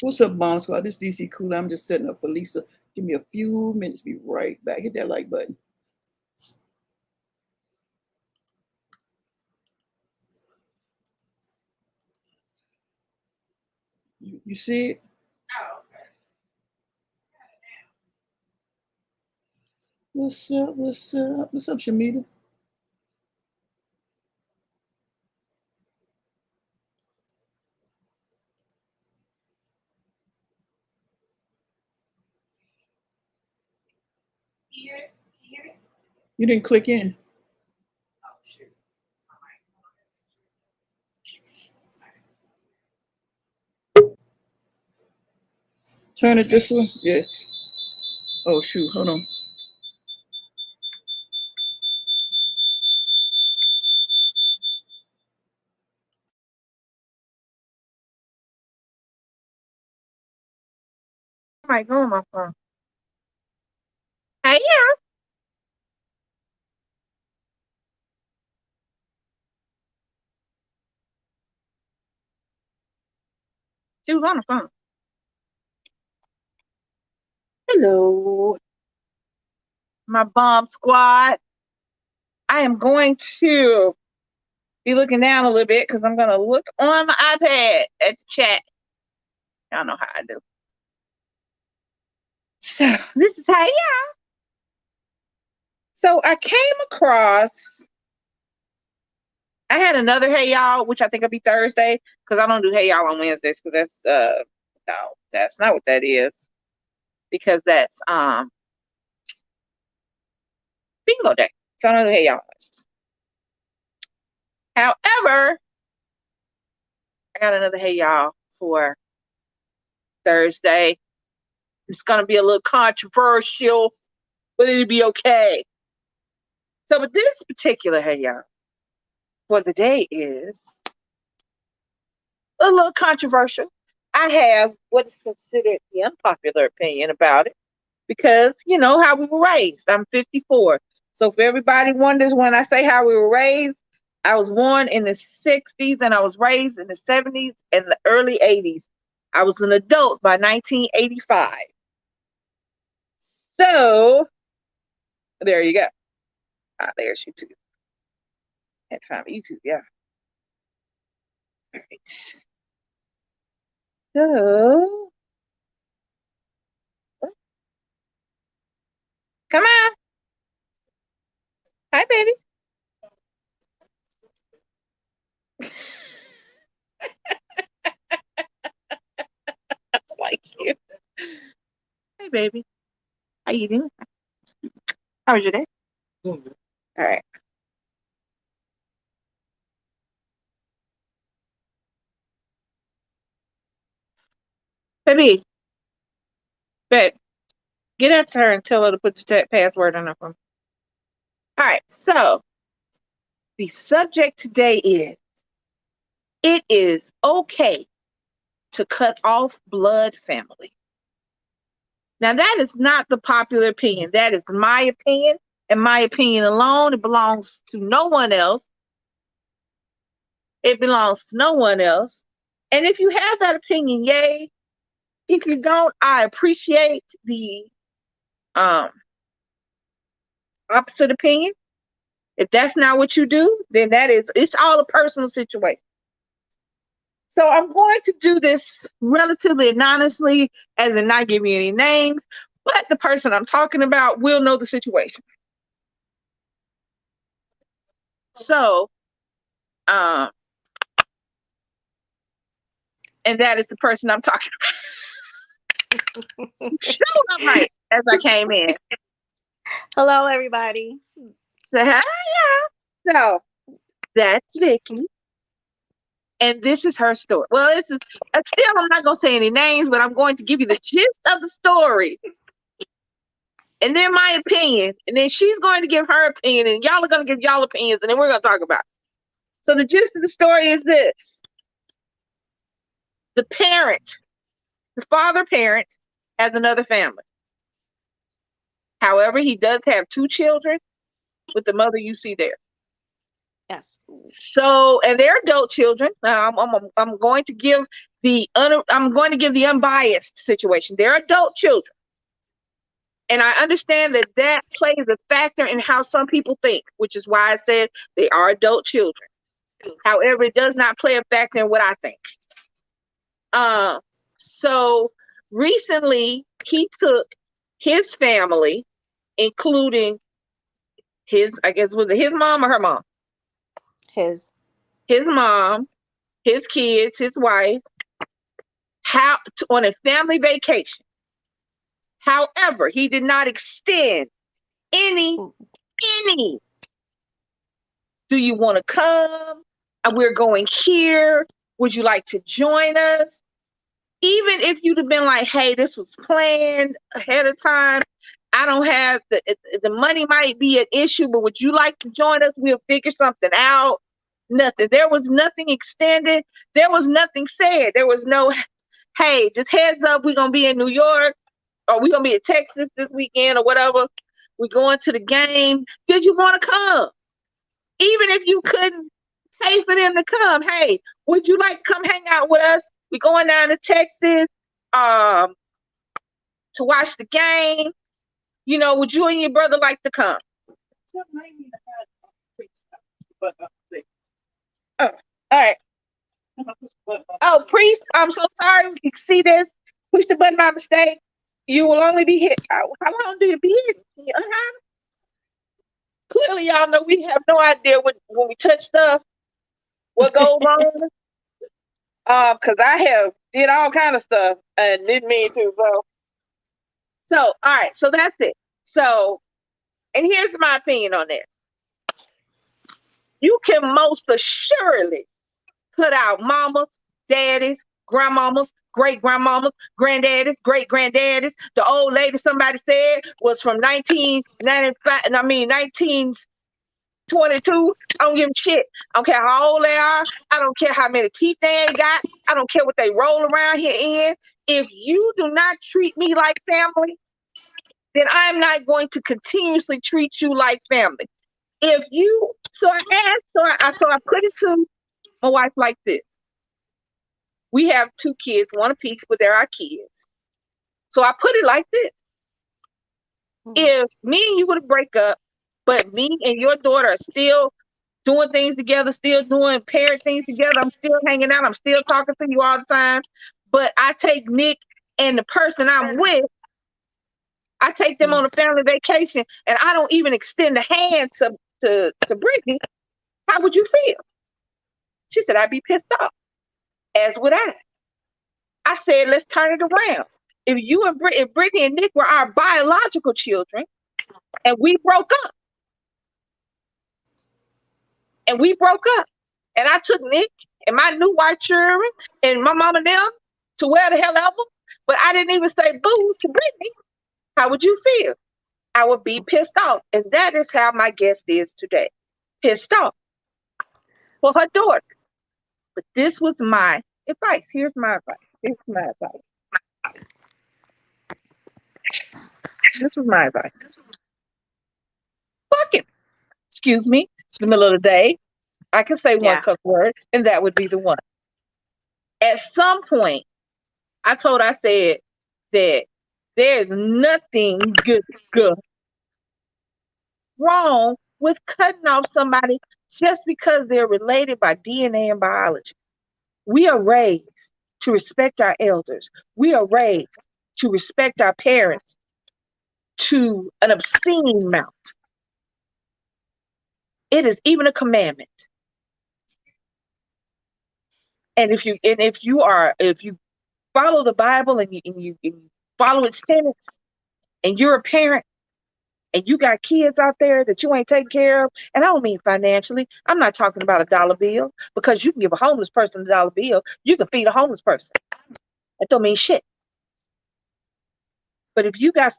What's up, Bomb Squad? This DC Cool. I'm just setting up for Lisa. Give me a few minutes. Be right back. Hit that like button. You see it? Oh, okay. What's up? What's up? What's up, Shamita? Hear it? Hear it? You didn't click in. Oh, shoot. Turn it this way. Yeah. Oh shoot. Hold on. I go on my phone. Hey, yeah. She was on the phone. Hello, my bomb squad. I am going to be looking down a little bit because I'm going to look on my iPad at the chat. Y'all know how I do. So this is how, yeah. So I came across, I had another Hey Y'all, which I think will be Thursday because I don't do Hey Y'all on Wednesdays because that's, no, that's not what that is. Because that's bingo day. So I don't do Hey Y'all. However, I got another Hey Y'all for Thursday. It's going to be a little controversial, but it'll be okay. So, but this particular Hey Y'all for the day is a little controversial. I have what is considered the unpopular opinion about it because, you know, how we were raised. I'm 54. So if everybody wonders when I say how we were raised, I was born in the 60s and I was raised in the 70s and the early 80s. I was an adult by 1985. So there you go. There's YouTube. Had to find YouTube, yeah. All right. So come on. Hi, baby. That's like you. Hey, baby. How you doing? How was your day? All right. Baby, babe, get out to her and tell her to put the password on her phone. All right. So the subject today is, it is okay to cut off blood family. Now, that is not the popular opinion. That is my opinion and my opinion alone. It belongs to no one else. It belongs to no one else. And if you have that opinion, yay. If you don't, I appreciate the opposite opinion. If that's not what you do, then it's all a personal situation. So I'm going to do this relatively anonymously, as in not giving you any names, but the person I'm talking about will know the situation. So, and that is the person I'm talking about. Showed up right as I came in. Hello, everybody. So, hi, yeah. So, that's Vicky. And this is her story. Well, this is still, I'm not going to say any names, but I'm going to give you the gist of the story. And then my opinion. And then she's going to give her opinion. And y'all are going to give y'all opinions. And then we're going to talk about it. So the gist of the story is this. The father parent, has another family. However, he does have 2 children with the mother you see there. Yes. So, and they're adult children. Now, I'm going to give I'm going to give the unbiased situation. They're adult children, and I understand that that plays a factor in how some people think, which is why I said they are adult children. However, it does not play a factor in what I think. So recently he took his family, including his, I guess, was it his mom or her mom? His Mom, his kids, his wife, on a family vacation. However, he did not extend any, do you want to come? We're going here. Would you like to join us? Even if you'd have been like, hey, this was planned ahead of time. I don't have the money might be an issue, but would you like to join us? We'll figure something out. Nothing. There was nothing extended. There was nothing said. There was no, hey, just heads up, we're going to be in New York or we're going to be in Texas this weekend or whatever. We're going to the game. Did you want to come? Even if you couldn't pay for them to come, hey, would you like to come hang out with us? We're going down to Texas to watch the game. You know, would you and your brother like to come? Oh, all right. Oh, priest, I'm so sorry. You can see this. Push the button by mistake. You will only be hit. How long do you be hit? Clearly, y'all know we have no idea when we touch stuff, what goes on. Because I have did all kind of stuff and didn't mean to. So all right. So that's it. So, and here's my opinion on that. You can most assuredly put out mamas, daddies, grandmamas, great grandmamas, granddaddies, great granddaddies. The old lady somebody said was from 1995. I mean 1922. I don't give a shit. I don't care how old they are. I don't care how many teeth they ain't got. I don't care what they roll around here in. If you do not treat me like family, then I'm not going to continuously treat you like family. If you, so I asked, so I put it to my wife like this. We have 2 kids, one apiece, but they're our kids. So I put it like this. If me and you were to break up, but me and your daughter are still doing things together, still doing parent things together, I'm still hanging out, I'm still talking to you all the time, but I take Nick and the person I'm with, I take them on a family vacation, and I don't even extend the hand to Brittany, how would you feel? She said, I'd be pissed off, as would I. I said, let's turn it around. If Brittany and Nick were our biological children, and we broke up, and I took Nick and my new white children and my mom and them to where the hell ever, but I didn't even say boo to Brittany, how would you feel? I would be pissed off. And that is how my guest is today. Pissed off for her daughter. But this was my advice. Here's my advice. This was my advice. Fuck it. Excuse me. It's the middle of the day. I can say one cuss word, and that would be the one. At some point, I said that there's nothing good wrong with cutting off somebody just because they're related by DNA and biology. We are raised to respect our elders. We are raised to respect our parents to an obscene amount. It is even a commandment. And if you follow the Bible and you follow its tenets, and you're a parent, and you got kids out there that you ain't taking care of, and I don't mean financially, I'm not talking about a dollar bill, because you can give a homeless person a dollar bill, you can feed a homeless person. That don't mean shit. But if you got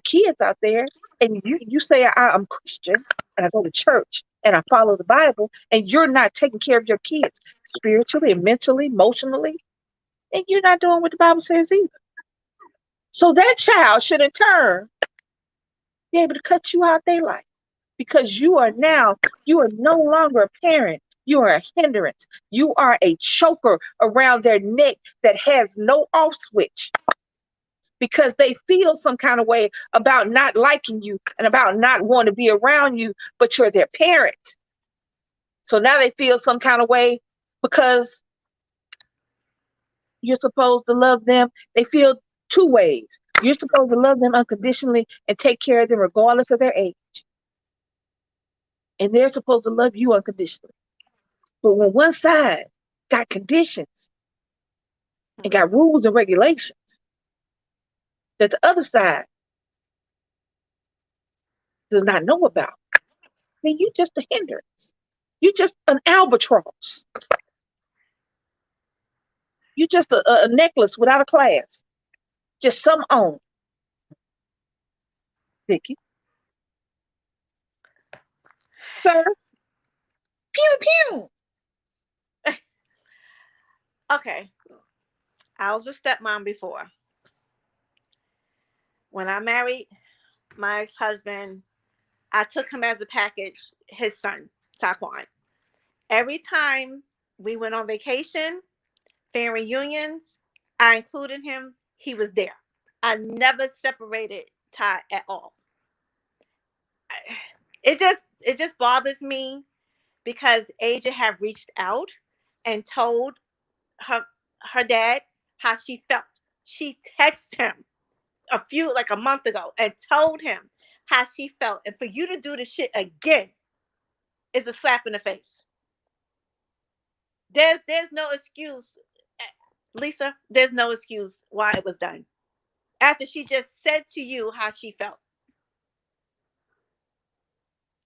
kids out there, and you say I'm Christian, and I go to church, and I follow the Bible, and you're not taking care of your kids spiritually and mentally, emotionally, then you're not doing what the Bible says either. So that child should in turn be able to cut you out their life, because you are no longer a parent. You are a hindrance. You are a choker around their neck that has no off switch, because they feel some kind of way about not liking you and about not wanting to be around you, but you're their parent. So now they feel some kind of way because you're supposed to love them. They feel two ways. You're supposed to love them unconditionally and take care of them regardless of their age. And they're supposed to love you unconditionally. But when one side got conditions and got rules and regulations that the other side does not know about, then you're just a hindrance. You're just an albatross. You're just a necklace without a class. Just some on. Vicky. Sir. Pew pew. Okay. I was a stepmom before. When I married my ex-husband, I took him as a package, his son, Taquan. Every time we went on vacation, family reunions, I included him. He was there. I never separated Ty at all. It just bothers me because Asia had reached out and told her dad how she felt. She texted him like a month ago and told him how she felt. And for you to do the shit again is a slap in the face. There's no excuse, Lisa. There's no excuse why it was done. After she just said to you how she felt.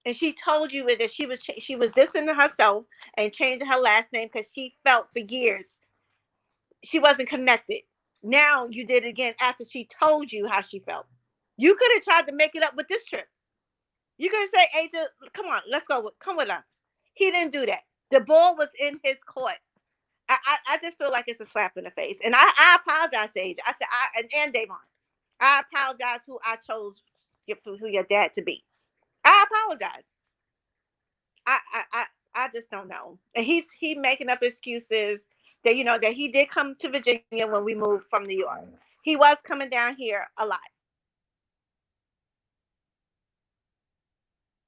And she told you that she was distancing herself and changing her last name because she felt for years she wasn't connected. Now you did it again after she told you how she felt. You could have tried to make it up with this trip. You could have said, Asia, come on, let's go. Come with us. He didn't do that. The ball was in his court. I just feel like it's a slap in the face. And I apologize to Asia. I said, and Davon, I apologize who I chose who your dad to be. I apologize. I just don't know. And he making up excuses that, you know, that he did come to Virginia when we moved from New York. He was coming down here a lot.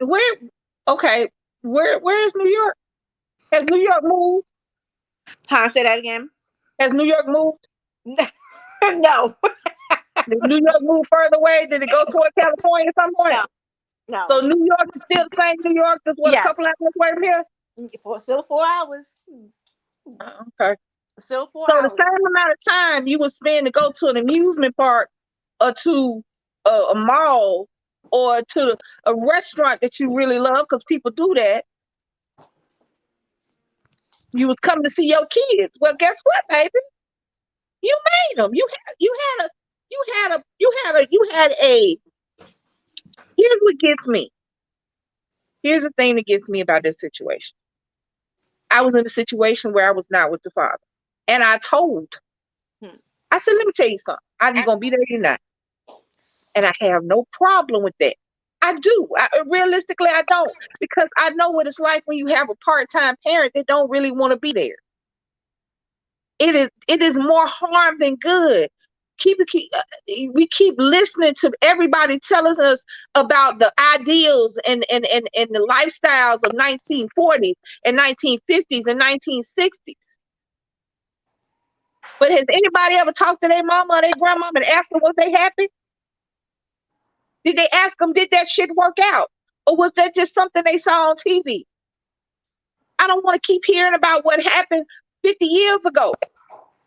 Where's New York? Has New York moved? Huh? Say that again. Has New York moved? No. Did New York move further away? Did it go toward California at some point? No. So New York is still the same New York? Just what, a couple hours away from here? Still 4 hours. Okay. Still 4 hours. So the same amount of time you would spend to go to an amusement park or to a mall or to a restaurant that you really love, because people do that. You was coming to see your kids. Well, guess what, baby? You made them. You had a. Here's what gets me. Here's the thing that gets me about this situation. I was in a situation where I was not with the father, and I told. I said, "Let me tell you something. Either you're gonna be there or you're not," and I have no problem with that. I do. Realistically, I don't, because I know what it's like when you have a part-time parent that don't really want to be there. It is more harm than good. We keep listening to everybody telling us about the ideals and the lifestyles of 1940s and 1950s and 1960s. But has anybody ever talked to their mama or their grandmama and asked them, was they happy? Did they ask them, did that shit work out? Or was that just something they saw on TV? I don't want to keep hearing about what happened 50 years ago.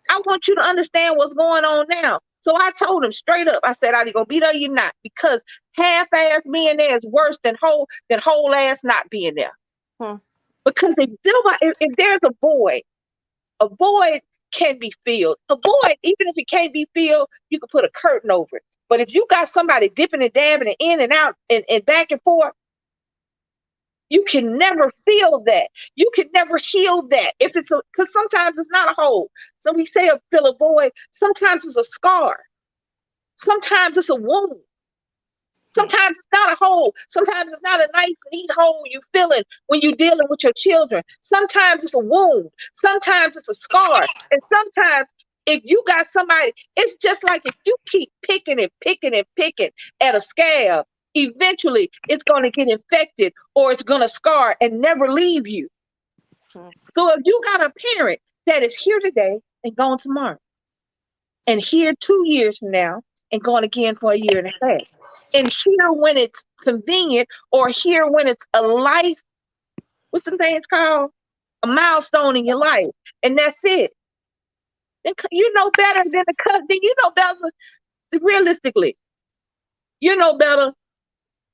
I want you to understand what's going on now. So I told him straight up, I said, are you going to be there or you're not? Because half-ass being there is worse than whole ass not being there. Because if there's a void can be filled. A void, even if it can't be filled, you can put a curtain over it. But if you got somebody dipping and dabbing and in and out and back and forth, you can never feel that. You can never heal that. Because sometimes it's not a hole. So we say fill a void. Sometimes it's a scar. Sometimes it's a wound. Sometimes it's not a hole. Sometimes it's not a nice, neat hole you feeling when you're dealing with your children. Sometimes it's a wound. Sometimes it's a scar. And sometimes if you got somebody, it's just like if you keep picking and picking and picking at a scab, eventually it's going to get infected or it's going to scar and never leave you. So if you got a parent that is here today and gone tomorrow, and here 2 years from now and gone again for a year and a half, and here when it's convenient, or here when it's a life, what's the thing it's called? A milestone in your life, and that's it. Then you know better than the cousin. You know better, realistically, you know better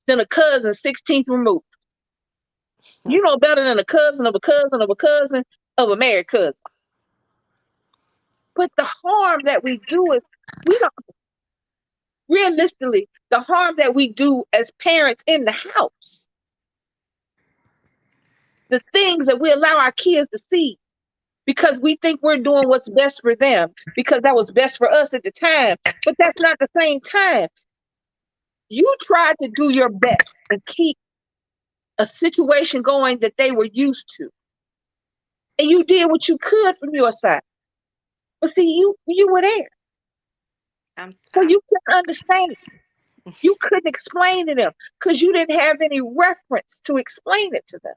than a cousin 16th removed. You know better than a cousin of a cousin of a cousin of a married cousin. But the harm that we do is, we don't, realistically, the harm that we do as parents in the house, the things that we allow our kids to see because we think we're doing what's best for them because that was best for us at the time. But that's not the same time. You tried to do your best and keep a situation going that they were used to. And you did what you could from your side. But see, you were there. So you couldn't understand. You couldn't explain to them because you didn't have any reference to explain it to them.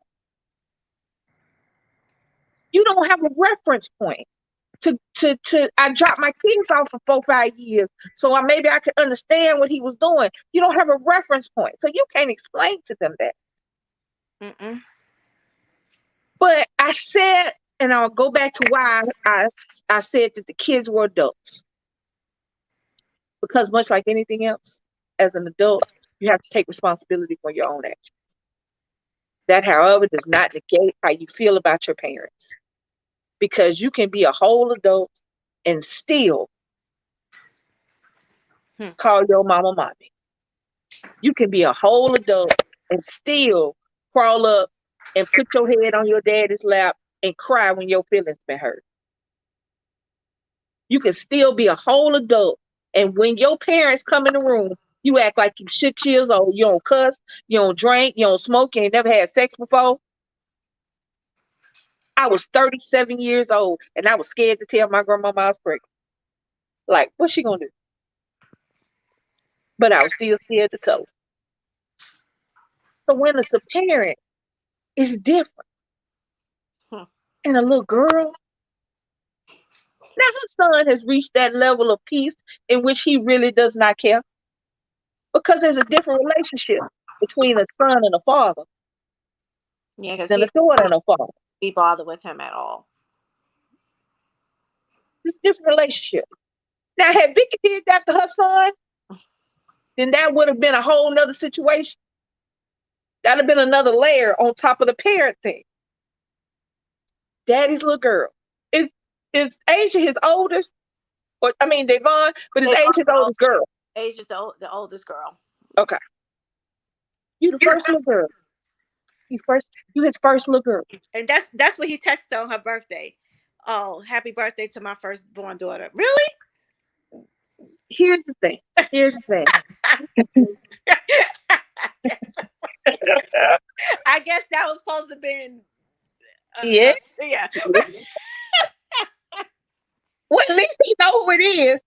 You don't have a reference point to I dropped my kids off for 4 or 5 years, so maybe I could understand what he was doing. You don't have a reference point, so you can't explain to them that. But I said, and I'll go back to why I said that the kids were adults. Because much like anything else, as an adult, you have to take responsibility for your own actions. That, however, does not negate how you feel about your parents. Because you can be a whole adult and still call your mama mommy. You can be a whole adult and still crawl up and put your head on your daddy's lap and cry when your feelings been hurt. You can still be a whole adult, and when your parents come in the room, you act like you 6 years old. You don't cuss, you don't drink, you don't smoke, you ain't never had sex before. I was 37 years old, and I was scared to tell my grandmama I was pregnant. Like, what's she gonna do? But I was still scared to tell her. So when it's the parent, it's different. And a little girl, now her son has reached that level of peace in which he really does not care. Because there's a different relationship between a son and a father than a daughter and a father. Be bothered with him at all. It's a different relationship. Now, had Vicky did that to her son, then that would have been a whole nother situation. That'd have been another layer on top of the parent thing. Daddy's little girl. Is Asia his oldest? Devon, but is Asia his oldest girl? Asia's the oldest girl. Okay. You the first little girl. You his first little girl. And that's what he texted on her birthday. Oh, happy birthday to my firstborn daughter. Really? Here's the thing. I guess that was supposed to be yeah. Yeah. Well, at least he know who it is.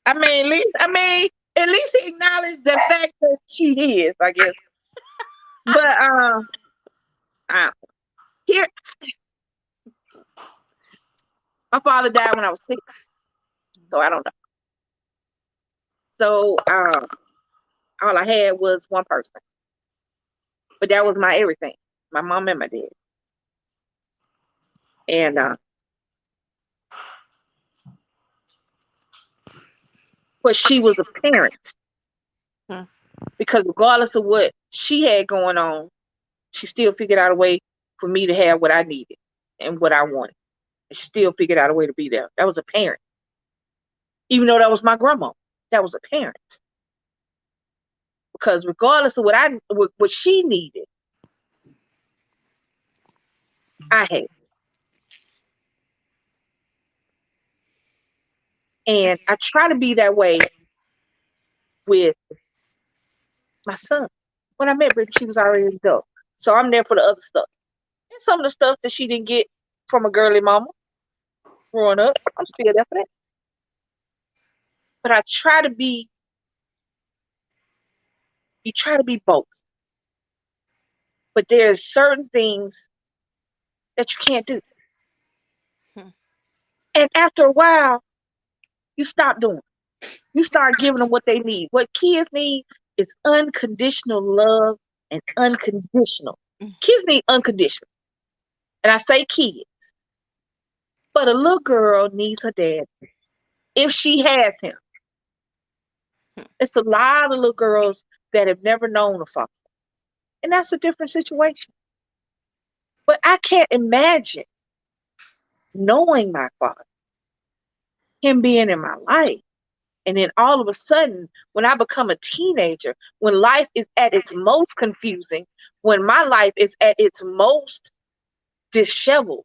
At least he acknowledged the fact that she is, I guess. But here, my father died when I was 6, so I don't know. So all I had was one person, but that was my everything, my mom and my dad. And but she was a parent. Because regardless of what she had going on, she still figured out a way for me to have what I needed and what I wanted. And she still figured out a way to be there. That was a parent. Even though that was my grandma, that was a parent. Because regardless of what she needed, I had. And I try to be that way with my son. When I met Brittany, she was already an adult. So I'm there for the other stuff. And some of the stuff that she didn't get from a girly mama growing up, I'm still there for that. But I try to be, you try to be both. But there's certain things that you can't do. And after a while, you stop doing it. You start giving them what they need. What kids need is unconditional love and unconditional. Kids need unconditional. And I say kids. But a little girl needs her dad if she has him. It's a lot of little girls that have never known a father. And that's a different situation. But I can't imagine knowing my father, him being in my life. And then all of a sudden, when I become a teenager, when life is at its most confusing, when my life is at its most disheveled,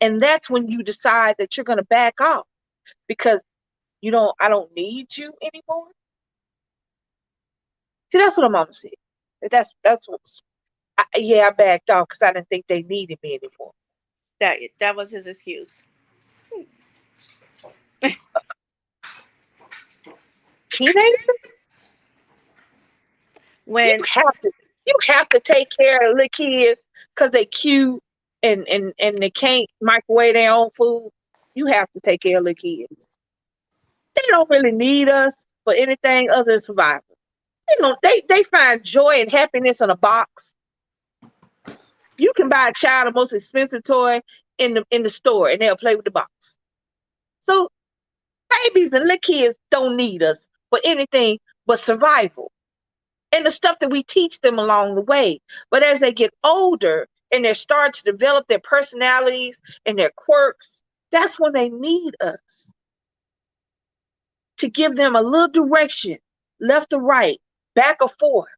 and that's when you decide that you're going to back off because I don't need you anymore. See, that's what mama said. That's what. I backed off because I didn't think they needed me anymore. That was his excuse. Teenagers, When you have to take care of the kids because they cute and they can't microwave their own food. You have to take care of the kids. They don't really need us for anything other than survival. They find joy and happiness in a box. You can buy a child the most expensive toy in the store and they'll play with the box. So babies and little kids don't need us for anything but survival and the stuff that we teach them along the way. But as they get older and they start to develop their personalities and their quirks, that's when they need us to give them a little direction, left or right, back or forth.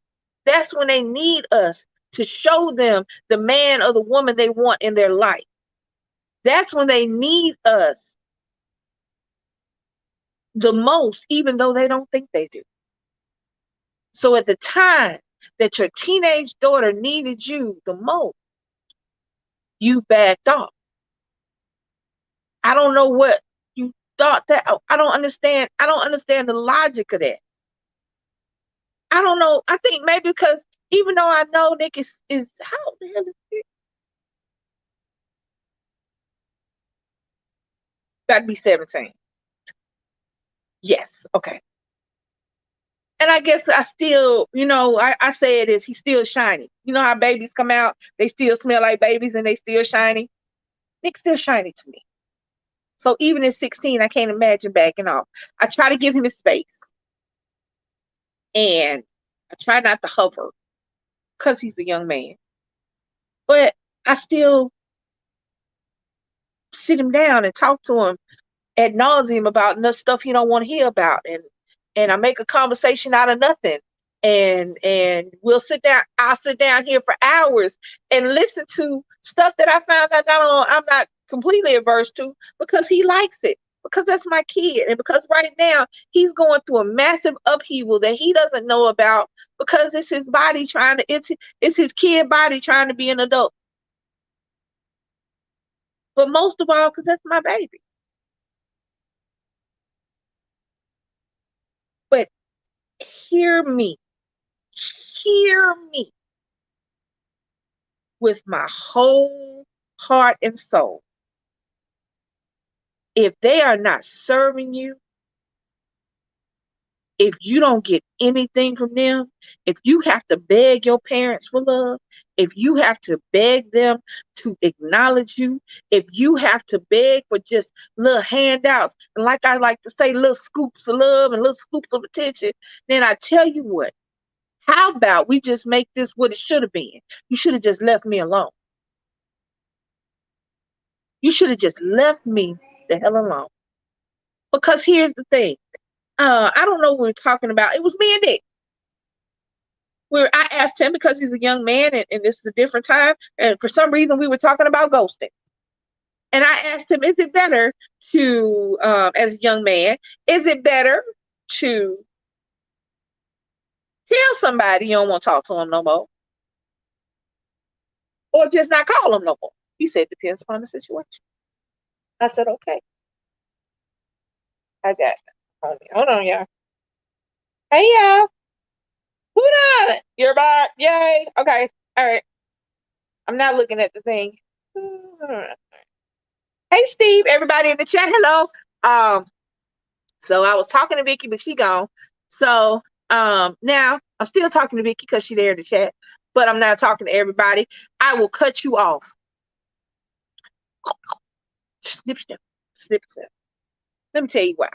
That's when they need us to show them the man or the woman they want in their life. That's when they need us the most, even though they don't think they do. So at the time that your teenage daughter needed you the most, you backed off. I don't know what you thought that. I don't understand. I don't understand the logic of that. I don't know. I think maybe because even though I know Nick is how the hell is it? Got to be 17. Yes. Okay. And I guess I still, I say it is he's still shiny. You know how babies come out, they still smell like babies and they still shiny. Nick's still shiny to me. So even at 16, I can't imagine backing off. I try to give him his space. And I try not to hover because he's a young man. But I still sit him down and talk to him ad nauseum about stuff he don't want to hear about. And I make a conversation out of nothing. And we'll sit down. I'll sit down here for hours and listen to stuff that I found out I'm not completely averse to because he likes it. Because that's my kid. And because right now he's going through a massive upheaval that he doesn't know about because it's his body it's his kid body trying to be an adult. But most of all, because that's my baby. But hear me with my whole heart and soul. If they are not serving you, if you don't get anything from them, if you have to beg your parents for love, if you have to beg them to acknowledge you, if you have to beg for just little handouts, and like I like to say, little scoops of love and little scoops of attention, then I tell you what, how about we just make this what it should have been? You should have just left me alone. You should have just left me the hell alone. Because here's the thing. I don't know what we're talking about. It was me and Nick. I asked him because he's a young man and this is a different time. And for some reason we were talking about ghosting. And I asked him, is it better to, as a young man, is it better to tell somebody you don't want to talk to them no more, or just not call them no more? He said, depends upon the situation. I said, okay. I got it. Hold on, y'all. Hey, y'all. Who done it? You're back. Yay. Okay. All right. I'm not looking at the thing. Hey, Steve. Everybody in the chat. Hello. So I was talking to Vicky, but she gone. So now I'm still talking to Vicky because she there in the chat, but I'm not talking to everybody. I will cut you off. Snip, snip, snip, snip. Let me tell you why.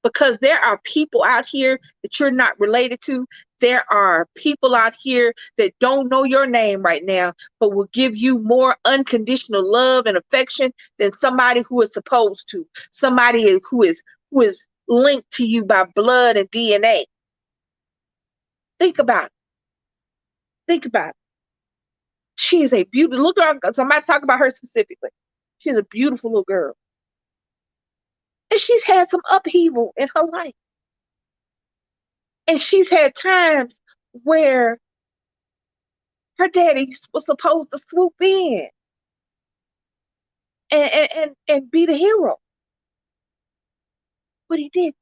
Because there are people out here that you're not related to. There are people out here that don't know your name right now, but will give you more unconditional love and affection than somebody who is supposed to. Somebody who is linked to you by blood and DNA. Think about it. Think about it. She is a beautiful little girl. Somebody talk about her specifically. She's a beautiful little girl. And she's had some upheaval in her life. And she's had times where her daddy was supposed to swoop in and be the hero. But he didn't.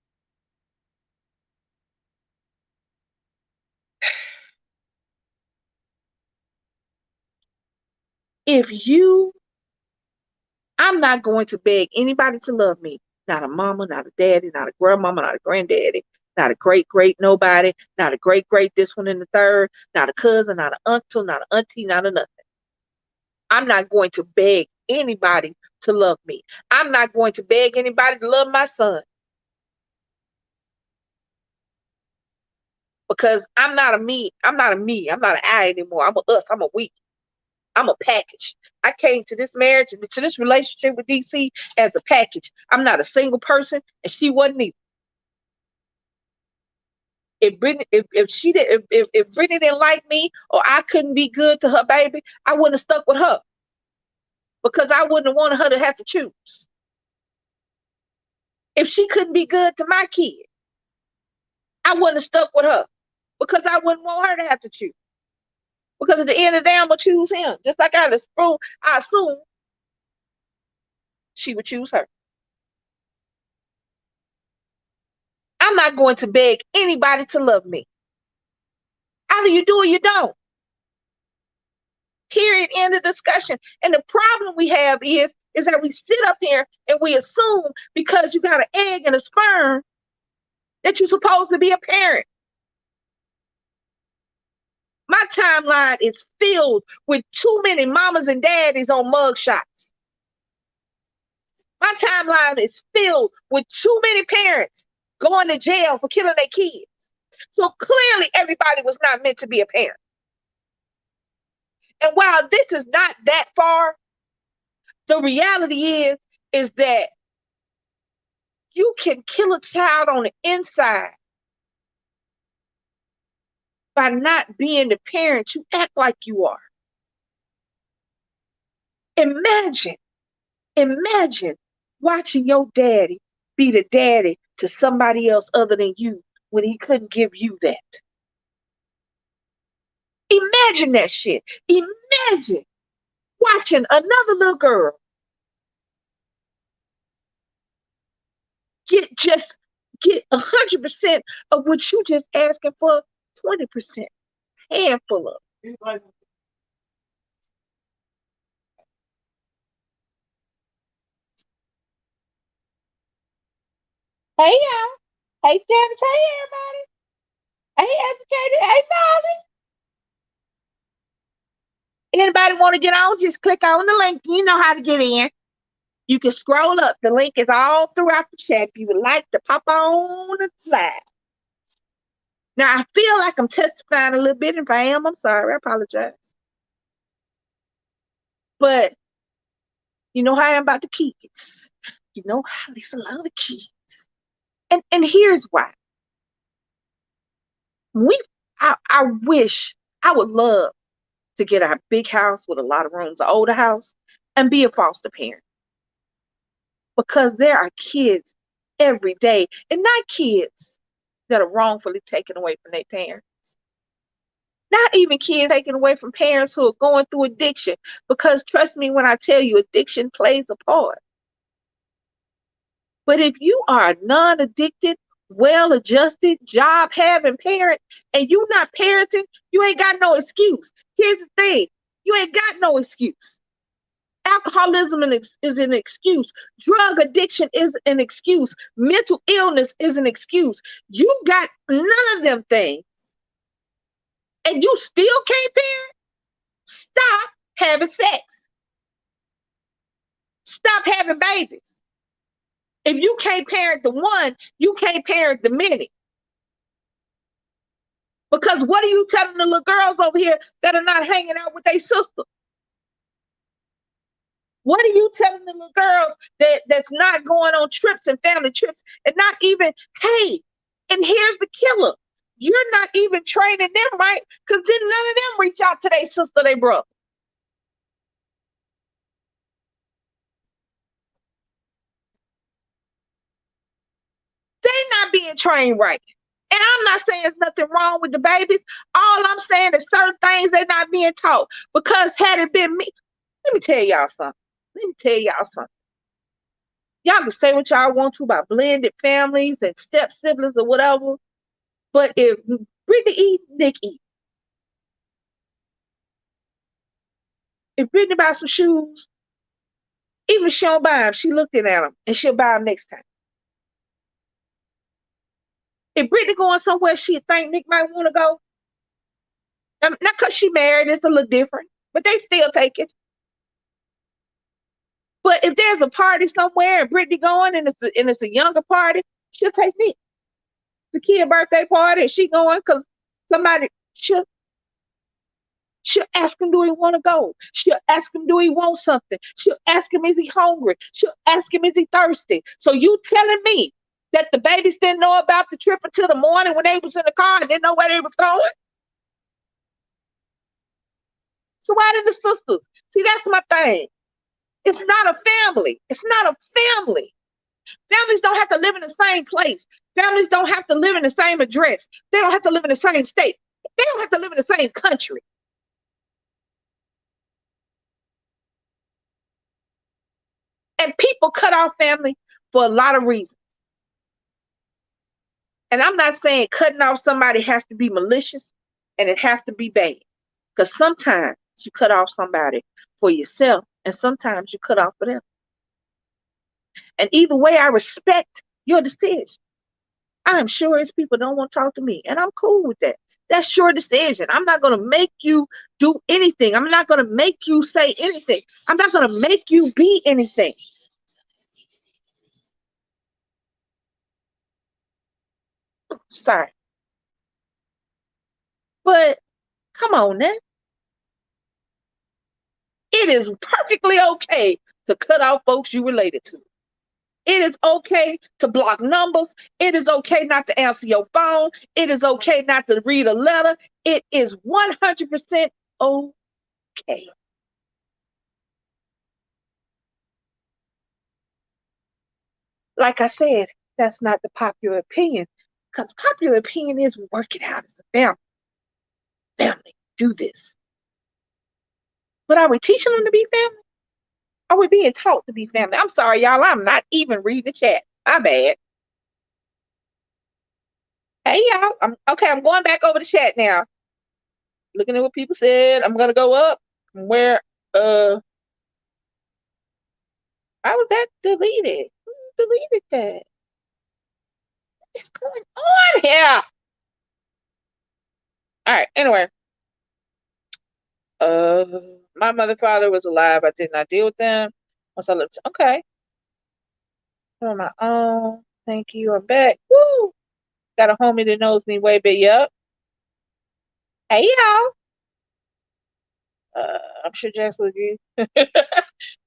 I'm not going to beg anybody to love me. Not a mama, not a daddy, not a grandmama, not a granddaddy, not a great nobody, not a great this one and the third, not a cousin, not an uncle, not an auntie, not a nothing. I'm not going to beg anybody to love me. I'm not going to beg anybody to love my son. Because I'm not a me. I'm not an I anymore. I'm a us. I'm a we. I'm a package. I came to this marriage, to this relationship with DC as a package. I'm not a single person, and she wasn't either. If Brittany didn't like me, or I couldn't be good to her baby, I wouldn't have stuck with her. Because I wouldn't have wanted her to have to choose. If she couldn't be good to my kid, I wouldn't have stuck with her. Because I wouldn't want her to have to choose. Because at the end of the day, I'm going to choose him. Just like I assume she would choose her. I'm not going to beg anybody to love me. Either you do or you don't. Period. End of discussion. And the problem we have is that we sit up here and we assume because you got an egg and a sperm that you're supposed to be a parent. My timeline is filled with too many mamas and daddies on mugshots. My timeline is filled with too many parents going to jail for killing their kids. So clearly everybody was not meant to be a parent. And while this is not that far, the reality is that you can kill a child on the inside by not being the parent you act like you are. Imagine watching your daddy be the daddy to somebody else other than you when he couldn't give you that. Imagine that shit. Imagine watching another little girl get 100% of what you just asking for, 20%, handful of. Hey y'all. Hey Janice. Hey everybody. Hey educated. Hey Molly. Anybody want to get on? Just click on the link. You know how to get in. You can scroll up. The link is all throughout the chat if you would like to pop on the slide. Now, I feel like I'm testifying a little bit. If I am, I'm sorry. I apologize. But you know how I am about the kids. You know how Lisa love the kids. And here's why. I wish, I would love to get a big house with a lot of rooms, an older house, and be a foster parent. because there are kids every day, and not kids that are wrongfully taken away from their parents. Not even kids taken away from parents who are going through addiction, because trust me when I tell you, addiction plays a part. But if you are a non-addicted, well-adjusted, job-having parent, and you not parenting, you ain't got no excuse. Here's the thing. You ain't got no excuse. Alcoholism is an excuse. Drug addiction is an excuse. Mental illness is an excuse. You got none of them things, and you still can't parent? Stop having sex. Stop having babies. If you can't parent the one, you can't parent the many. Because what are you telling the little girls over here that are not hanging out with their sister? What are you telling the little girls that's not going on trips and family trips and not even, hey, and here's the killer. You're not even training them right, because then none of them reach out to their sister, their brother. They not being trained right. And I'm not saying there's nothing wrong with the babies. All I'm saying is certain things they're not being taught. Because had it been me, let me tell y'all something. Y'all can say what y'all want to about blended families and step siblings or whatever. But if Brittany eat, Nick eat. If Brittany buys some shoes, even if she don't buy them, she looked at them and she'll buy them next time. If Brittany going somewhere she think Nick might want to go, not because she married, it's a little different, but they still take it. But if there's a party somewhere and Brittany going and it's a younger party, she'll take Nick. The kid birthday party, and she going because somebody, she'll ask him, do he want to go? She'll ask him, do he want something? She'll ask him, is he hungry? She'll ask him, is he thirsty? So you telling me that the babies didn't know about the trip until the morning when they was in the car and didn't know where they was going? So why did the sisters? See, that's my thing. It's not a family. It's not a family. Families don't have to live in the same place. Families don't have to live in the same address. They don't have to live in the same state. They don't have to live in the same country. And people cut off family for a lot of reasons. And I'm not saying cutting off somebody has to be malicious and it has to be bad. Because sometimes you cut off somebody for yourself and sometimes you cut off for them. And either way, I respect your decision. I'm sure it's people don't want to talk to me, and I'm cool with that. That's your decision. I'm not going to make you do anything. I'm not going to make you say anything. I'm not going to make you be anything. Sorry. But come on now. It is perfectly okay to cut off folks you related to. It is okay to block numbers. It is okay not to answer your phone. It is okay not to read a letter. It is 100% okay. Like I said, that's not the popular opinion, because popular opinion is work it out as a family. Family, do this. But are we teaching them to be family? Are we being taught to be family? I'm sorry, y'all. I'm not even reading the chat. My bad. Hey, y'all. I'm going back over the chat now. Looking at what people said. I'm gonna go up from where I was that deleted. Who deleted that? What's going on here? All right. Anyway. My mother and father was alive. I did not deal with them. Once I lived. Okay. On my own. Thank you. I'm back. Woo! Got a homie that knows me way better. Yup. Hey, y'all. I'm sure Jax will agree.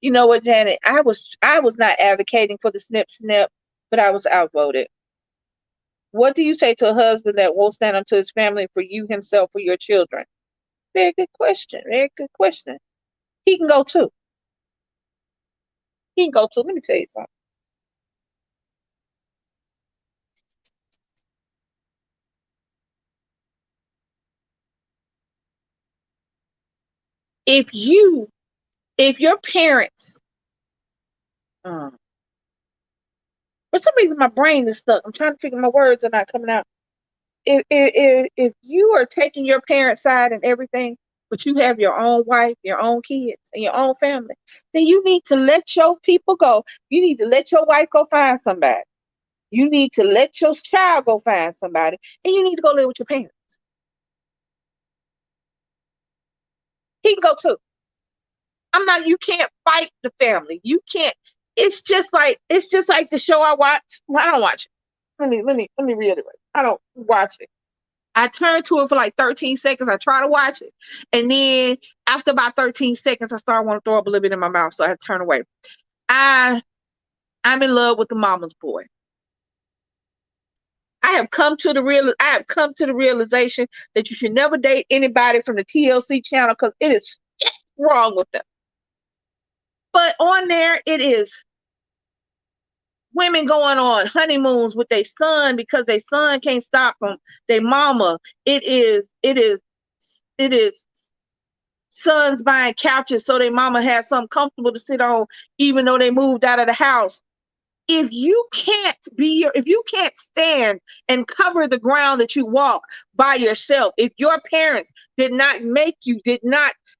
You know what, Janet? I was not advocating for the snip snip, but I was outvoted. What do you say to a husband that won't stand up to his family for you, himself, for your children? Very good question. Very good question. He can go too. He can go too. Let me tell you something. if your parents, for some reason my brain is stuck. I'm trying to figure, my words are not coming out. If you are taking your parents' side and everything, but you have your own wife, your own kids, and your own family, then you need to let your people go. You need to let your wife go find somebody. You need to let your child go find somebody, and you need to go live with your parents. He can go too. You can't fight the family. You can't. It's just like the show I watch. Well, I don't watch it. Let me reiterate. I don't watch it. I turn to it for like 13 seconds. I try to watch it. And then after about 13 seconds, I start wanting to throw up a little bit in my mouth. So I have to turn away. I'm in love with the mama's boy. I have come to the realization that you should never date anybody from the TLC channel because it is wrong with them. But on there, it is women going on honeymoons with their son because their son can't stop from their mama. It is sons buying couches so their mama has something comfortable to sit on, even though they moved out of the house. If you can't stand and cover the ground that you walk by yourself, if your parents did not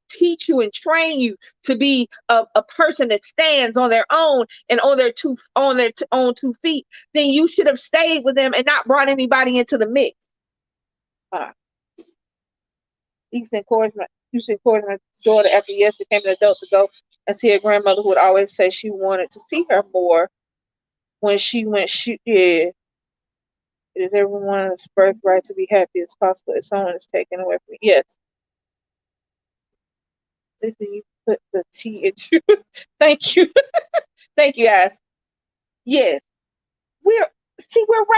teach you and train you to be a person that stands on their own and on their own 2 feet, then you should have stayed with them and not brought anybody into the mix. You should encourage my daughter after yes became an adult to go and see her grandmother, who would always say she wanted to see her more when she went. It is everyone's birthright to be happy as possible if someone is taken away from you. Yes. Listen, you put the T in you. Thank you. Thank you, guys. Yes. We're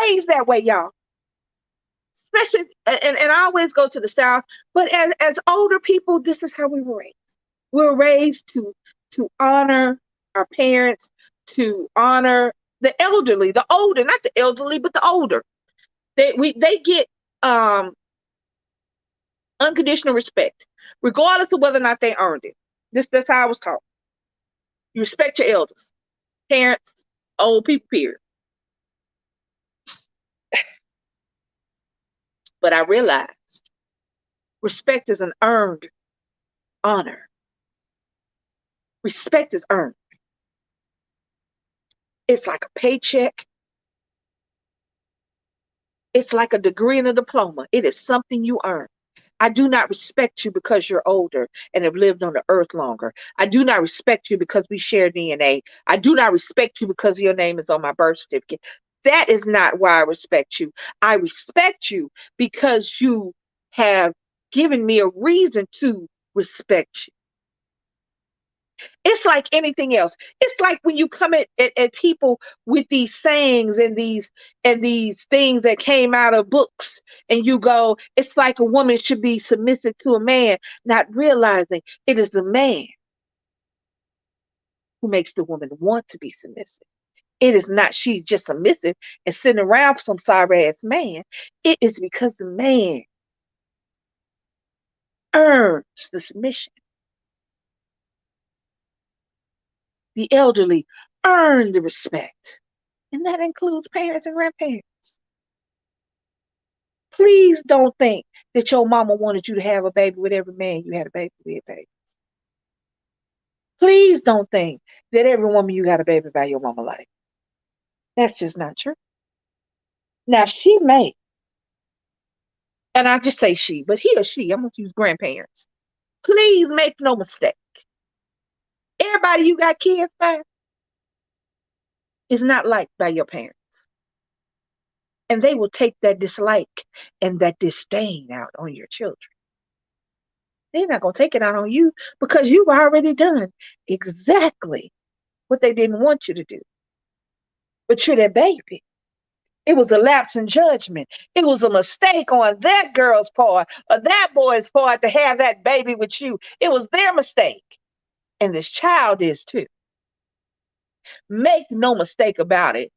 raised that way, y'all. Especially, and I always go to the South, but as older people, this is how we were raised. We're raised to honor our parents, to honor the elderly, the older, not the elderly, but the older. They get unconditional respect, regardless of whether or not they earned it. That's how I was taught. You respect your elders, parents, old people, period. But I realized respect is an earned honor. Respect is earned. It's like a paycheck. It's like a degree and a diploma. It is something you earn. I do not respect you because you're older and have lived on the earth longer. I do not respect you because we share DNA. I do not respect you because your name is on my birth certificate. That is not why I respect you. I respect you because you have given me a reason to respect you. It's like anything else. It's like when you come at people with these sayings and these things that came out of books, and you go, it's like a woman should be submissive to a man, not realizing it is the man who makes the woman want to be submissive. It is not she just submissive and sitting around for some sorry ass man. It is because the man earns the submission. The elderly earn the respect. And that includes parents and grandparents. Please don't think that your mama wanted you to have a baby with every man you had a baby with, baby. Please don't think that every woman you got a baby by your mama like. That's just not true. Now, she may, and I just say she, but he or she, I'm going to use grandparents. Please make no mistake. Everybody you got kids by is not liked by your parents. And they will take that dislike and that disdain out on your children. They're not going to take it out on you because you've already done exactly what they didn't want you to do. But you're their baby. It was a lapse in judgment. It was a mistake on that girl's part or that boy's part to have that baby with you. It was their mistake. And this child is too. Make no mistake about it.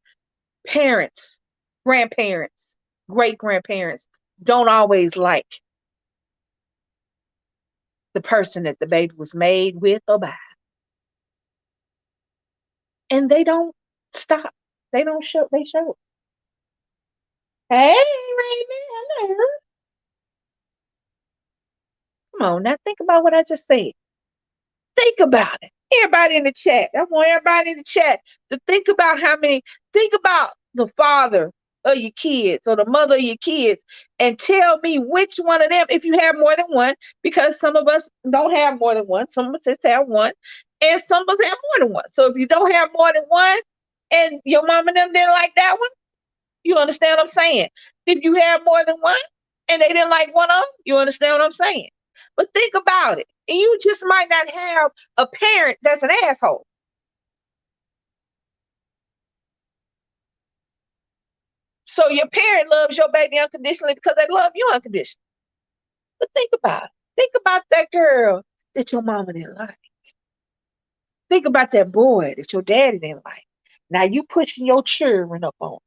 Parents, grandparents, great-grandparents don't always like the person that the baby was made with or by. And they don't stop. They don't show, they show it. Hey, Raymond, hello. Come on, now think about what I just said. Think about it. Everybody in the chat. I want everybody in the chat to think about think about the father of your kids or the mother of your kids and tell me which one of them, if you have more than one, because some of us don't have more than one. Some of us just have one, and some of us have more than one. So if you don't have more than one and your mom and them didn't like that one, you understand what I'm saying? If you have more than one and they didn't like one of them, you understand what I'm saying? But think about it. And you just might not have a parent that's an asshole. So your parent loves your baby unconditionally because they love you unconditionally. But think about it. Think about that girl that your mama didn't like. Think about that boy that your daddy didn't like. Now you pushing your children up on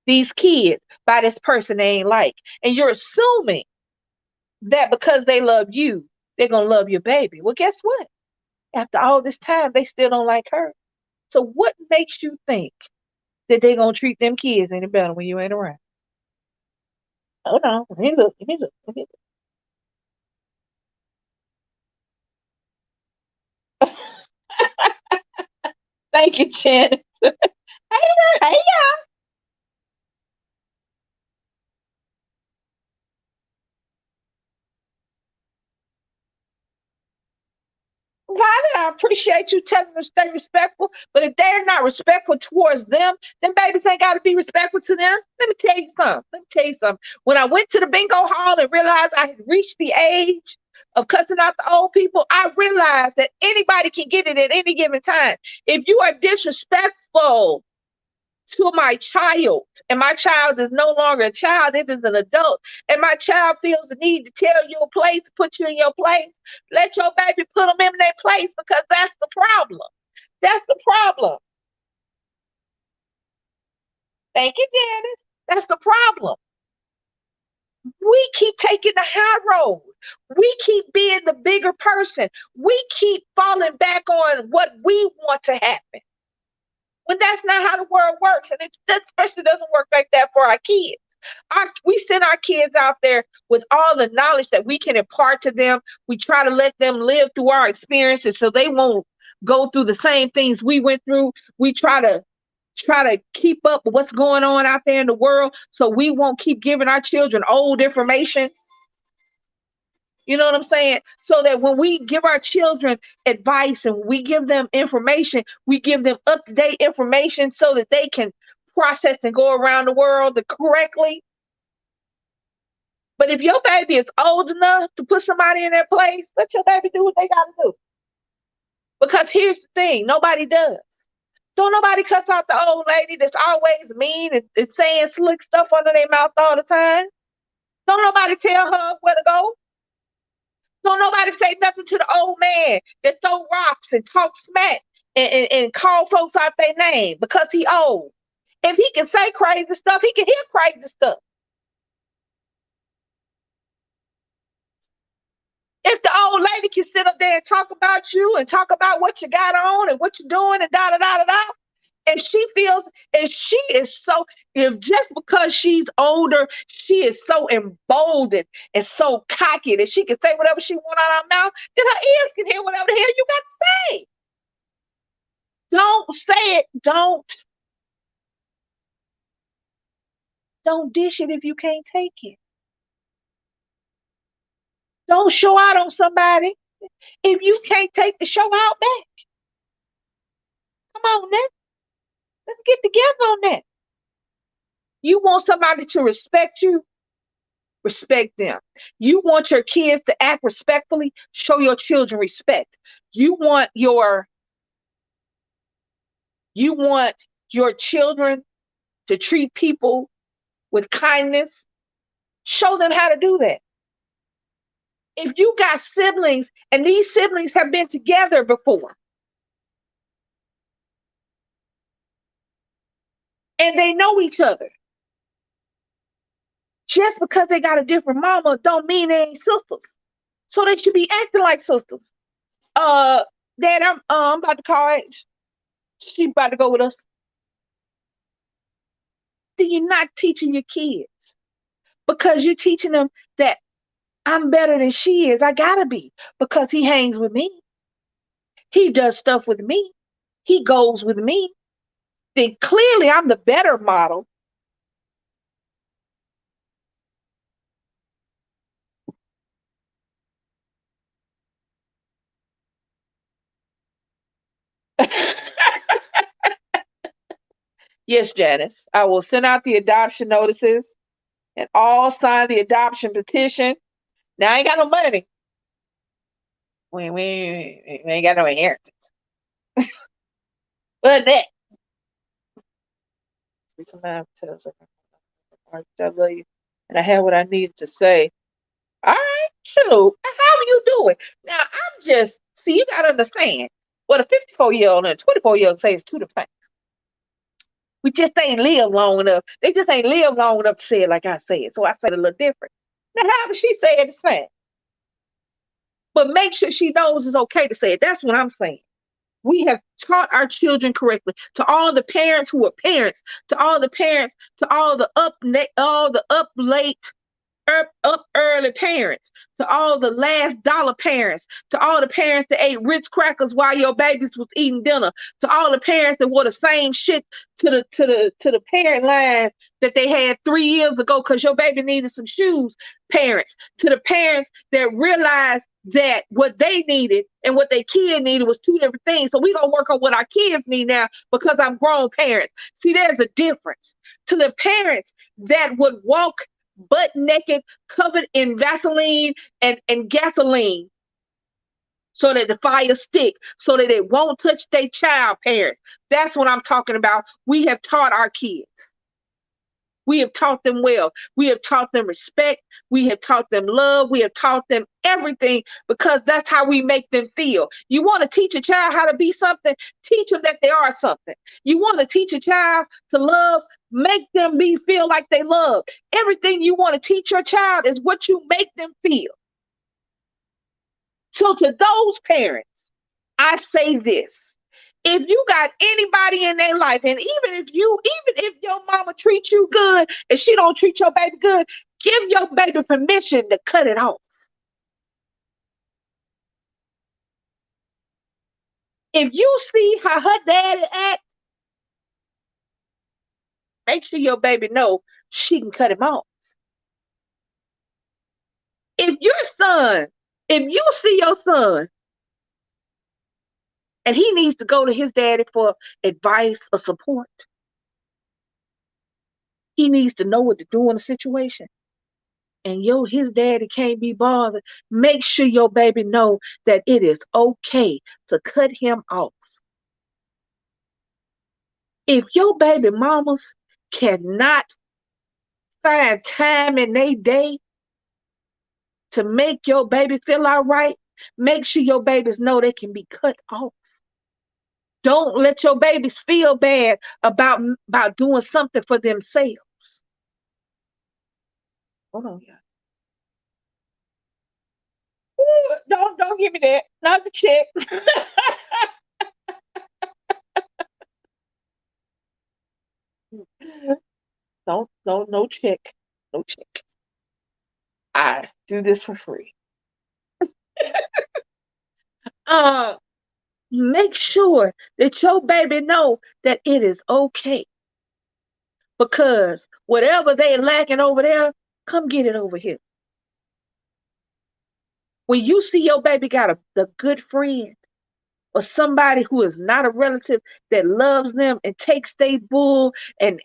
these kids by this person they ain't like. And you're assuming that because they love you, they're going to love your baby. Well, guess what? After all this time, they still don't like her. So what makes you think that they're going to treat them kids any better when you ain't around? Hold on. Let me look. Let me look. Let me look. Thank you, Janet. Hey, hey, Violet, I appreciate you telling them to stay respectful, but if they're not respectful towards them, then babies ain't got to be respectful to them. Let me tell you something. Let me tell you something. When I went to the bingo hall and realized I had reached the age of cussing out the old people, I realized that anybody can get it at any given time. If you are disrespectful to my child, and my child is no longer a child, it is an adult, and my child feels the need to tell you a place, put you in your place, let your baby put them in their place, because that's the problem. That's the problem. Thank you, Janice. That's the problem. We keep taking the high road. We keep being the bigger person. We keep falling back on what we want to happen, when that's not how the world works. And it especially doesn't work like that for our kids. We send our kids out there with all the knowledge that we can impart to them. We try to let them live through our experiences so they won't go through the same things we went through. We try to keep up with what's going on out there in the world so we won't keep giving our children old information. You know what I'm saying? So that when we give our children advice and we give them information, we give them up-to-date information so that they can process and go around the world correctly. But if your baby is old enough to put somebody in their place, let your baby do what they got to do. Because here's the thing, nobody does. Don't nobody cuss out the old lady that's always mean and saying slick stuff under their mouth all the time. Don't nobody tell her where to go. Don't nobody say nothing to the old man that throw rocks and talk smack and call folks out their name because he old. If he can say crazy stuff, he can hear crazy stuff. If the old lady can sit up there and talk about you and talk about what you got on and what you're doing and da da da da da, and she feels, and she is so, if just because she's older, she is so emboldened and so cocky that she can say whatever she wants out of her mouth, then her ears can hear whatever the hell you got to say. Don't say it. Don't dish it if you can't take it. Don't show out on somebody if you can't take the show out back. Come on now. Let's get together on that. You want somebody to respect you? Respect them. You want your kids to act respectfully? Show your children respect. You want your children to treat people with kindness? Show them how to do that. If you got siblings and these siblings have been together before and they know each other, just because they got a different mama don't mean they ain't sisters. So they should be acting like sisters. Dad, I'm about to call it. She about to go with us. Then you're not teaching your kids because you're teaching them that I'm better than she is. I gotta be because he hangs with me. He does stuff with me. He goes with me. Then clearly I'm the better model. Yes, Janice, I will send out the adoption notices and all sign the adoption petition. Now I ain't got no money. We ain't got no inheritance. But that. Sometimes tells her, I love you. And I had what I needed to say. All right, true. How are you doing? Now I'm just see, you gotta understand what a 54-year-old and a 24-year-old say is two different things. We just ain't lived long enough. They just ain't lived long enough to say it like I say it. So I say it a little different. Now, however she say it, it's fine. But make sure she knows it's okay to say it. That's what I'm saying. We have taught our children correctly. To all the parents who are parents, to all the parents, to all the up late up early parents, to all the last dollar parents, to all the parents that ate Ritz crackers while your babies was eating dinner, to all the parents that wore the same shit to the parent line that they had 3 years ago because your baby needed some shoes. Parents, to the parents that realized that what they needed and what their kid needed was two different things. So we gonna work on what our kids need now because I'm grown parents. See, there's a difference. To the parents that would walk butt naked, covered in Vaseline and gasoline so that the fire stick, so that it won't touch their child, parents. That's what I'm talking about. We have taught our kids. We have taught them well. We have taught them respect. We have taught them love. We have taught them everything because that's how we make them feel. You want to teach a child how to be something, teach them that they are something. You want to teach a child to love, make them feel like they love. Everything you want to teach your child is what you make them feel. So to those parents, I say this. If you got anybody in their life, and even if your mama treats you good and she don't treat your baby good, give your baby permission to cut it off. If you see how her daddy act, make sure your baby know she can cut him off. If you see your son and he needs to go to his daddy for advice or support, he needs to know what to do in a situation. And his daddy can't be bothered. Make sure your baby know that it is okay to cut him off. If your baby mamas cannot find time in their day to make your baby feel all right, make sure your babies know they can be cut off. Don't let your babies feel bad about doing something for themselves. Hold on, y'all. Ooh, don't give me that. Not the check. No check. No check. I do this for free. Make sure that your baby know that it is okay. Because whatever they lacking over there, come get it over here. When you see your baby got a good friend or somebody who is not a relative that loves them and takes their bull and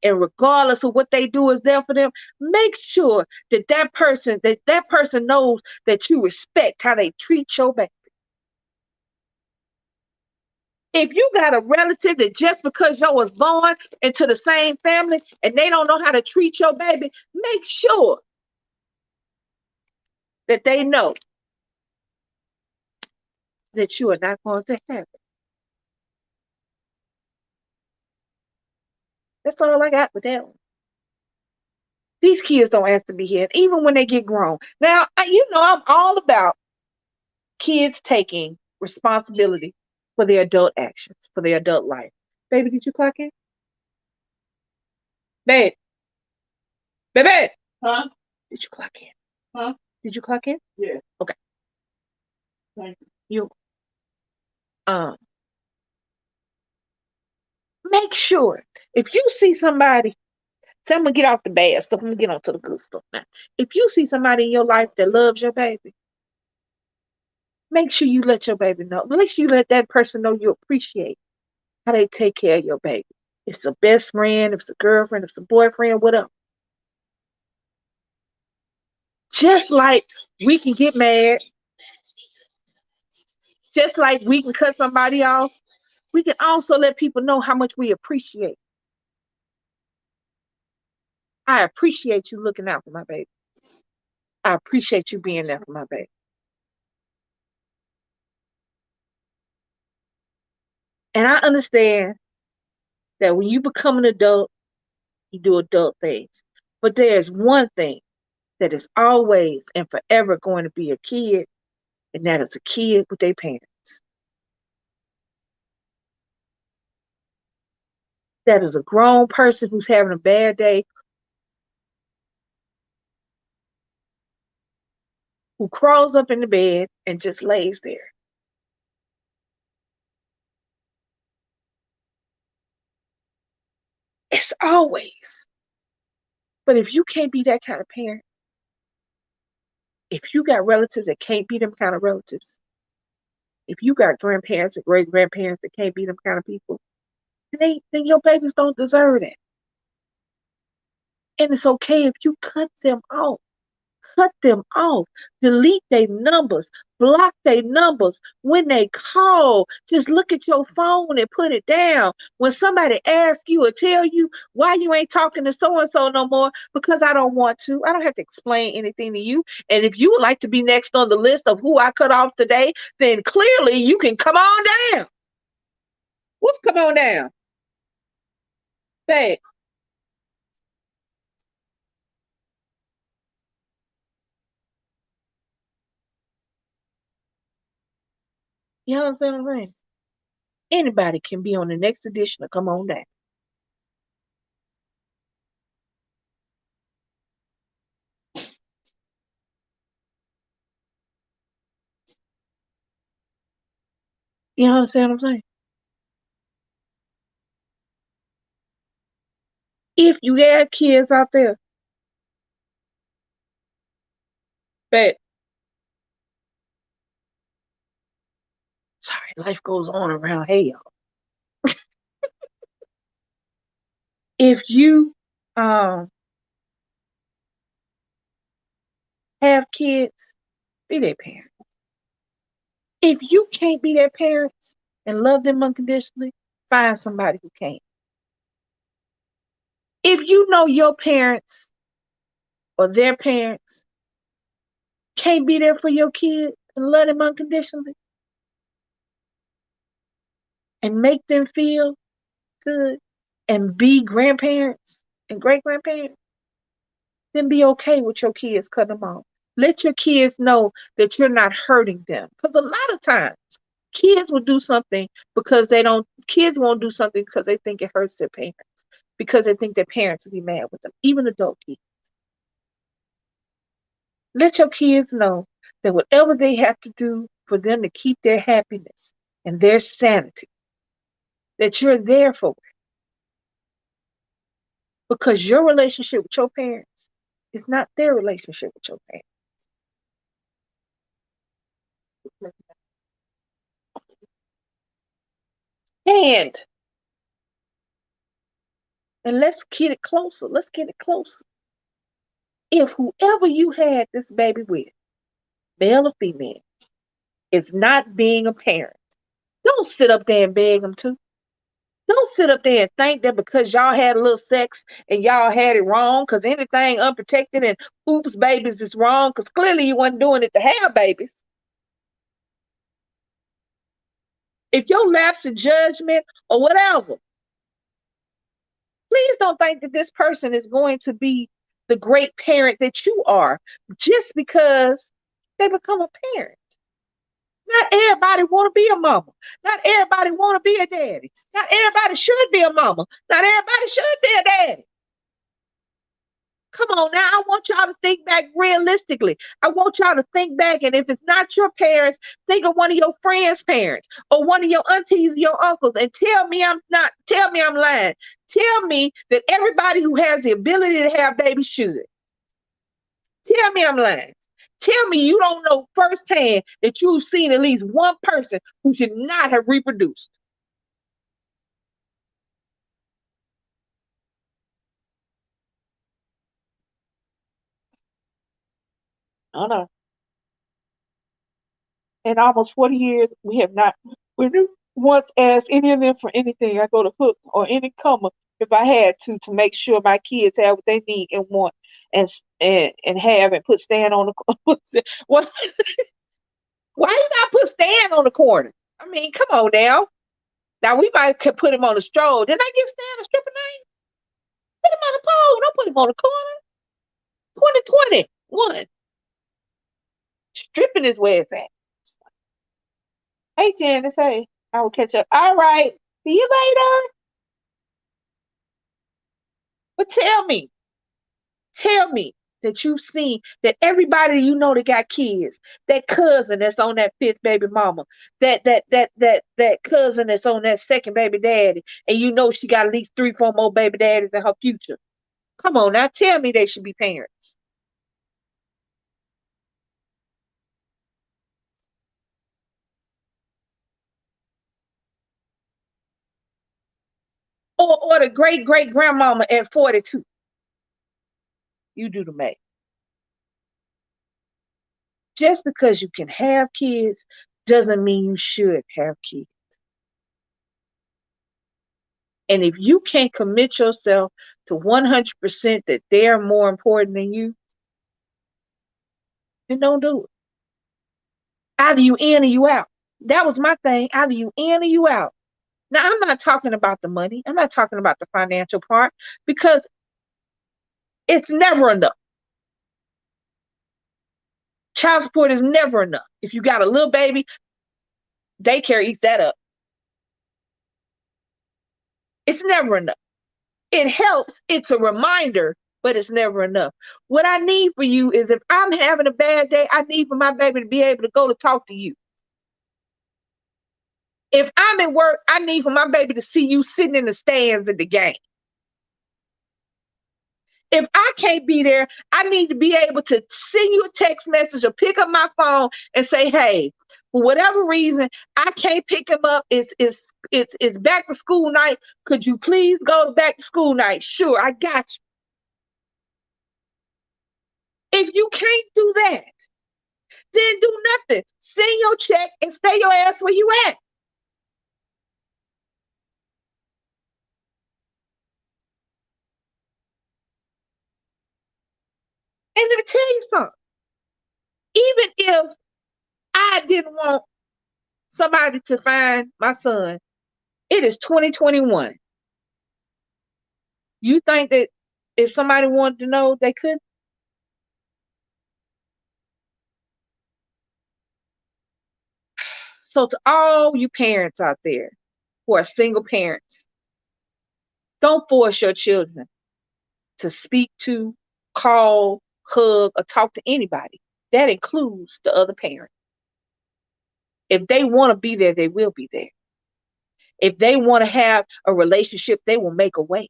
regardless of what they do is there for them, make sure that person knows that you respect how they treat your baby. If you got a relative that just because you was born into the same family and they don't know how to treat your baby, make sure that they know that you are not going to have it. That's all I got with that one. These kids don't ask to be here, even when they get grown. Now, I'm all about kids taking responsibility for their adult actions, for their adult life. Baby, did you clock in? Babe, baby, Huh? did you clock in? Huh? Did you clock in? Yeah. Okay. Thank you. You um make sure if you see somebody, so I'm gonna get off the bad stuff, I'm gonna get on to the good stuff now. If you see somebody in your life that loves your baby, make sure you let your baby know. Make sure you let that person know you appreciate how they take care of your baby. If it's a best friend, if it's a girlfriend, if it's a boyfriend, whatever. Just like we can get mad, just like we can cut somebody off, we can also let people know how much we appreciate. I appreciate you looking out for my baby. I appreciate you being there for my baby. And I understand that when you become an adult, you do adult things. But there's one thing that is always and forever going to be a kid, and that is a kid with their parents. That is a grown person who's having a bad day, who crawls up in the bed and just lays there. It's always. But if you can't be that kind of parent, if you got relatives that can't be them kind of relatives, if you got grandparents and great grandparents that can't be them kind of people, then your babies don't deserve that. And it's okay if you cut them off. Cut them off. Delete their numbers. Block their numbers. When they call, just look at your phone and put it down. When somebody asks you or tell you why you ain't talking to so-and-so no more, because I don't want to. I don't have to explain anything to you. And if you would like to be next on the list of who I cut off today, then clearly you can come on down. What's come on down? Babe. You know what I'm saying? Anybody can be on the next edition of Come On Down. You know what I'm saying? If you have kids out there, but sorry, life goes on around here, y'all. If you have kids, be their parent. If you can't be their parents and love them unconditionally, find somebody who can. If you know your parents or their parents can't be there for your kid and love them unconditionally and make them feel good and be grandparents and great grandparents, then be okay with your kids cutting them off. Let your kids know that you're not hurting them. Because a lot of times, kids will do something because kids won't do something because they think it hurts their parents, because they think their parents will be mad with them, even adult kids. Let your kids know that whatever they have to do for them to keep their happiness and their sanity, that you're there for them. Because your relationship with your parents is not their relationship with your parents. And let's get it closer. Let's get it closer. If whoever you had this baby with, male or female, is not being a parent, don't sit up there and beg them to. Don't sit up there and think that because y'all had a little sex and y'all had it wrong, because anything unprotected and oops babies is wrong, because clearly you wasn't doing it to have babies. If your lapse in judgment or whatever, please don't think that this person is going to be the great parent that you are just because they become a parent. Not everybody want to be a mama. Not everybody want to be a daddy. Not everybody should be a mama. Not everybody should be a daddy. Come on now, I want y'all to think back realistically. I want y'all to think back, and if it's not your parents, think of one of your friends' parents or one of your aunties or your uncles, and tell me I'm lying. Tell me that everybody who has the ability to have babies should. Tell me I'm lying. Tell me you don't know firsthand that you've seen at least one person who should not have reproduced. I know. In almost 40 years, we never once asked any of them for anything. I go to Hook or any comma if I had to make sure my kids have what they need and want and have and put Stan on the what why you gotta put Stan on the corner? I mean, come on now. Now we might could put him on the stroll. Didn't I get Stan a stripper name? Put him on the pole. Don't put him on the corner. 2021. Stripping is where it's at. Hey, Janice, hey, I will catch up. All right. See you later. But tell me that you've seen that everybody you know that got kids, that cousin that's on that fifth baby mama, that cousin that's on that second baby daddy, and you know she got at least 3, 4 more baby daddies in her future. Come on now, tell me they should be parents. Or the great great grandmama at 42. You do the math. Just because you can have kids doesn't mean you should have kids. And if you can't commit yourself to 100% that they're more important than you, then don't do it. Either you in or you out. That was my thing. Either you in or you out. Now, I'm not talking about the money. I'm not talking about the financial part because it's never enough. Child support is never enough. If you got a little baby, daycare eats that up. It's never enough. It helps. It's a reminder, but it's never enough. What I need for you is if I'm having a bad day, I need for my baby to be able to go to talk to you. If I'm at work, I need for my baby to see you sitting in the stands at the game. If I can't be there, I need to be able to send you a text message or pick up my phone and say, hey, for whatever reason, I can't pick him up. It's back to school night. Could you please go to back to school night? Sure, I got you. If you can't do that, then do nothing. Send your check and stay your ass where you at. And let me tell you something. Even if I didn't want somebody to find my son, it is 2021. You think that if somebody wanted to know, they could? So to all you parents out there who are single parents, don't force your children to speak to, call, hug, or talk to anybody. That includes the other parent. If they want to be there, they will be there. If they want to have a relationship, they will make a way.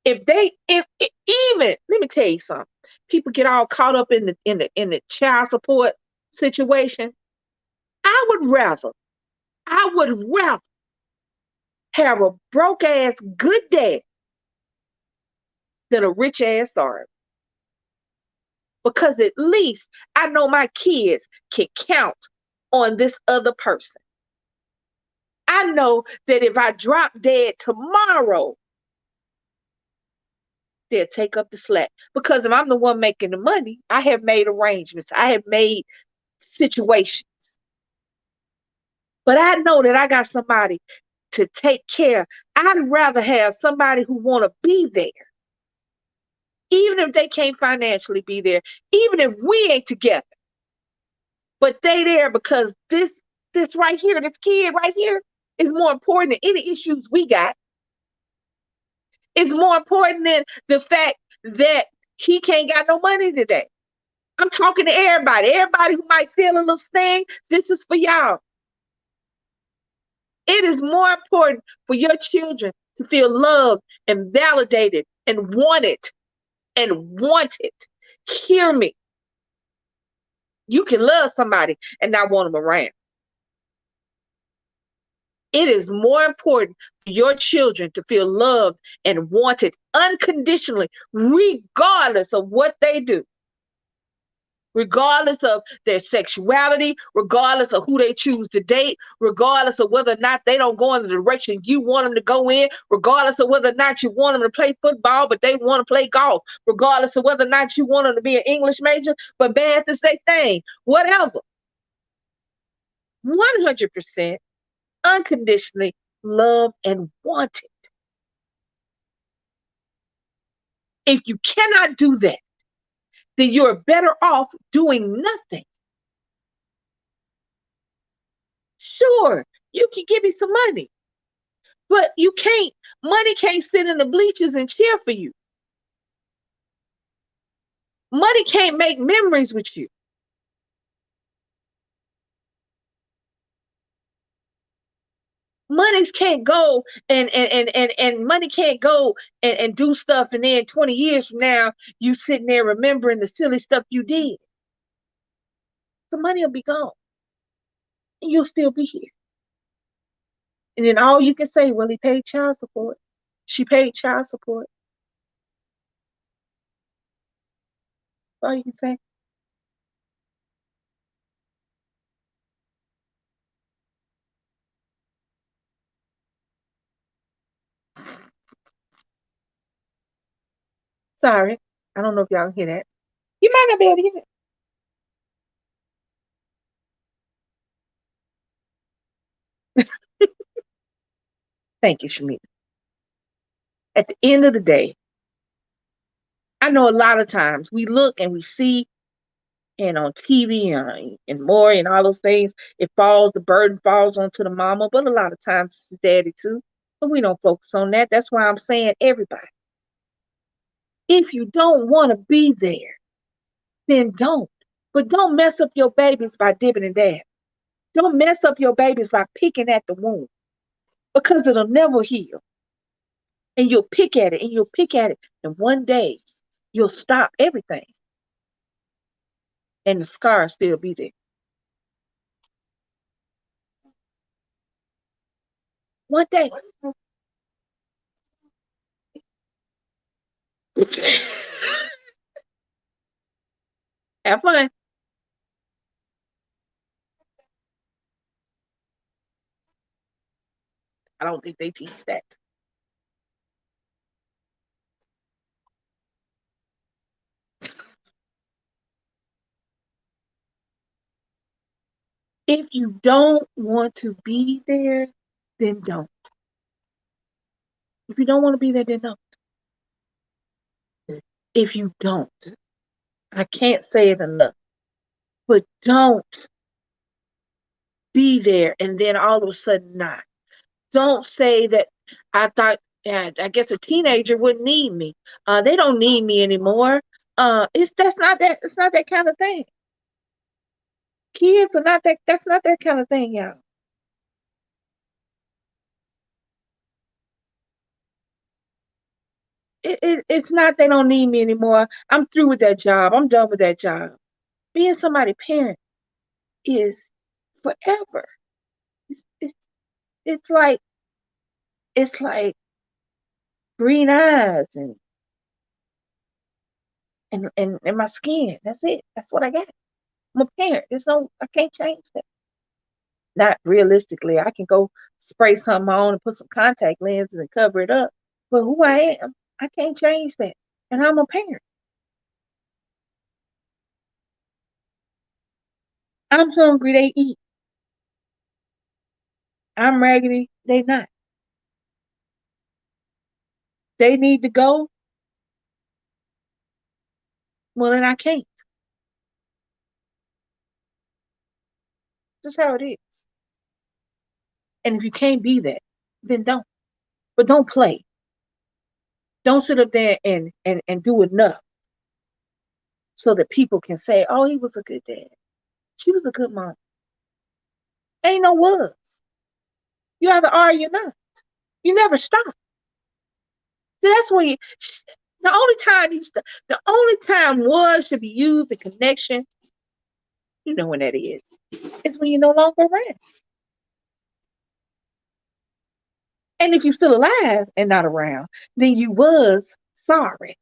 If even let me tell you something, people get all caught up in the child support situation. I would rather have a broke ass good dad than a rich ass sorry. Because at least I know my kids can count on this other person. I know that if I drop dead tomorrow, they'll take up the slack. Because if I'm the one making the money, I have made arrangements. I have made situations. But I know that I got somebody to take care. I'd rather have somebody who want to be there even if they can't financially be there, even if we ain't together, but they there because this right here, this kid right here is more important than any issues we got. It's more important than the fact that he can't got no money today. I'm talking to everybody who might feel a little sting. This is for y'all. It is more important for your children to feel loved and validated and wanted and wanted. Hear me. You can love somebody and not want them around. It is more important for your children to feel loved and wanted unconditionally, regardless of what they do, regardless of their sexuality, regardless of who they choose to date, regardless of whether or not they don't go in the direction you want them to go in, regardless of whether or not you want them to play football, but they want to play golf, regardless of whether or not you want them to be an English major, but bad to say thing, whatever. 100% unconditionally loved and wanted. If you cannot do that, then you're better off doing nothing. Sure, you can give me some money, but money can't sit in the bleachers and cheer for you. Money can't make memories with you. Money can't go and money can't go and do stuff, and then 20 years from now you sitting there remembering the silly stuff you did. The money will be gone and you'll still be here. And then all you can say, well, he paid child support. She paid child support. That's all you can say. Sorry. I don't know if y'all can hear that. You might not be able to hear it. Thank you, Shamita. At the end of the day, I know a lot of times we look and we see, and on TV and more and all those things, the burden falls onto the mama, but a lot of times it's the daddy too. But we don't focus on that. That's why I'm saying, everybody, if you don't want to be there, then don't. But don't mess up your babies by dipping and dabbing. Don't mess up your babies by picking at the wound, because it'll never heal. And you'll pick at it and you'll pick at it. And one day you'll stop everything. And the scars still be there. One day. Have fun. I don't think they teach that. If you don't want to be there, then don't. If you don't want to be there, then don't. If you don't, I can't say it enough, but don't be there and then all of a sudden not. Don't say that I thought, yeah, I guess a teenager wouldn't need me. They don't need me anymore. It's not that kind of thing. Kids are not that. That's not that kind of thing, y'all. It's not they don't need me anymore. I'm through with that job. I'm done with that job. Being somebody's parent is forever. It's it's, it's like green eyes and my skin. That's it. That's what I got. I'm a parent. I can't change that. Not realistically. I can go spray something on and put some contact lenses and cover it up. But who I am, I can't change that. And I'm a parent. I'm hungry, they eat. I'm raggedy, they not. They need to go, Well, then I can't. Just how it is. And if you can't be that, then don't. But don't play. Don't sit up there and do enough so that people can say, oh, he was a good dad. She was a good mom. Ain't no was. You either are or you're not. You never stop. See, that's where you, the only time the only time was should be used in connection, you know when that is when you're no longer around. And if you're still alive and not around, then you was sorry.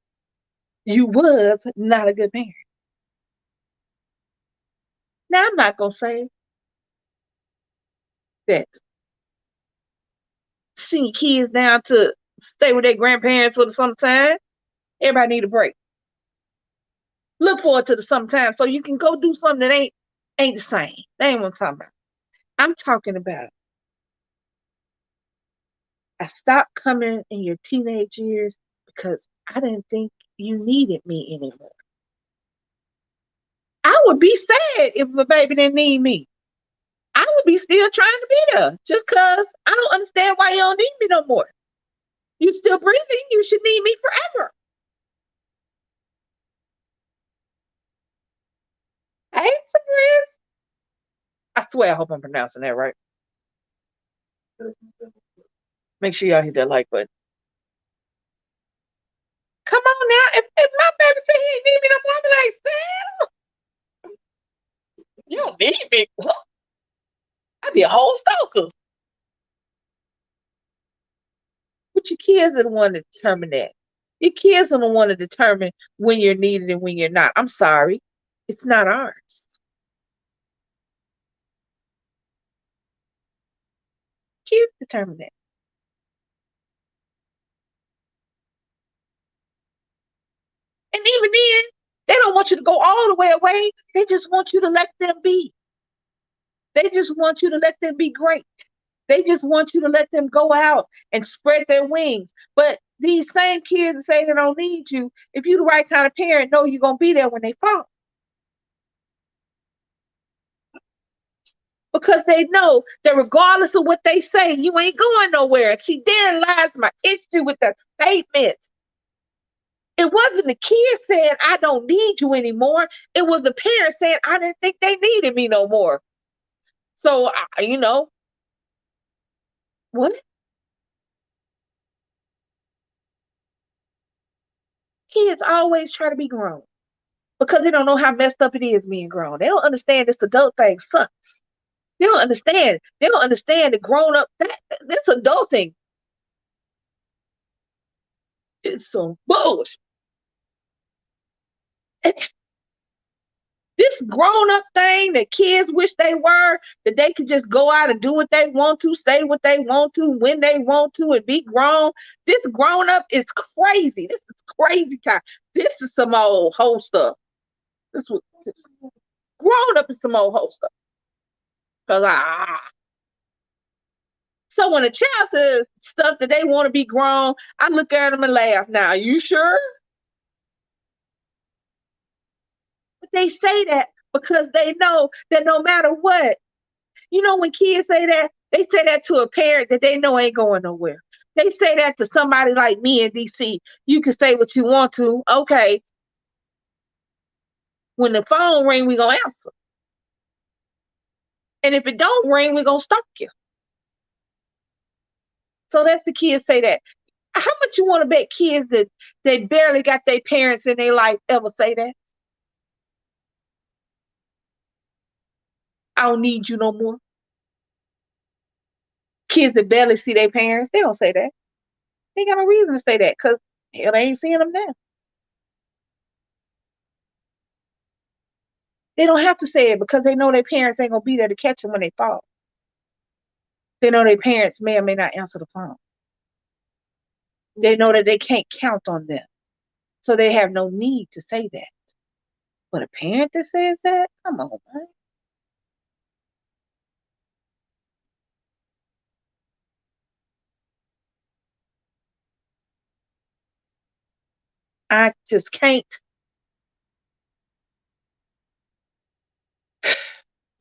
You was not a good parent. Now, I'm not going to say that sending kids down to stay with their grandparents for the summertime. Everybody need a break. Look forward to the summertime so you can go do something that ain't the same. That ain't what I'm talking about. I'm talking about I stopped coming in your teenage years because I didn't think you needed me anymore. I would be sad if a baby didn't need me. I would be still trying to be there just because I don't understand why you don't need me no more. You still breathing, you should need me forever. Hey, Chris. I swear, I hope I'm pronouncing that right. Make sure y'all hit that like button. Come on now. If my baby said he didn't need me no more, I'd be like, Sam, you don't need me. I'd be a whole stalker. But your kids are the one that determine that. Your kids are the one to determine when you're needed and when you're not. I'm sorry. It's not ours. Kids determine that. And even then, they don't want you to go all the way away. They just want you to let them be. They just want you to let them be great. They just want you to let them go out and spread their wings. But these same kids that say they don't need you, if you're the right kind of parent, know you're going to be there when they fall. Because they know that regardless of what they say, you ain't going nowhere. See, therein lies my issue with that statement. It wasn't the kid saying, I don't need you anymore. It was the parents saying, I didn't think they needed me no more. So, what? Kids always try to be grown because they don't know how messed up it is being grown. They don't understand this adult thing sucks. They don't understand. They don't understand the grown up. This adulting is some bullshit. This grown up thing that kids wish they were, that they could just go out and do what they want to, say what they want to, when they want to, and be grown. This grown up is crazy. This is crazy time. This is some old hoe stuff. This grown up is some old hoe stuff. So when a child says stuff that they want to be grown, I look at them and laugh. Now, are you sure? But they say that because they know that no matter what, when kids say that, they say that to a parent that they know ain't going nowhere. They say that to somebody like me in DC. You can say what you want to. Okay. When the phone ring, we gonna answer. And if it don't ring, we gonna stalk you. So that's the kids say that. How much you want to bet kids that they barely got their parents in their life ever say that? I don't need you no more. Kids that barely see their parents, they don't say that. They ain't got no reason to say that because hell, they ain't seeing them now. They don't have to say it because they know their parents ain't gonna be there to catch them when they fall. They know their parents may or may not answer the phone. They know that they can't count on them. So they have no need to say that. But a parent that says that, come on, man. I just can't.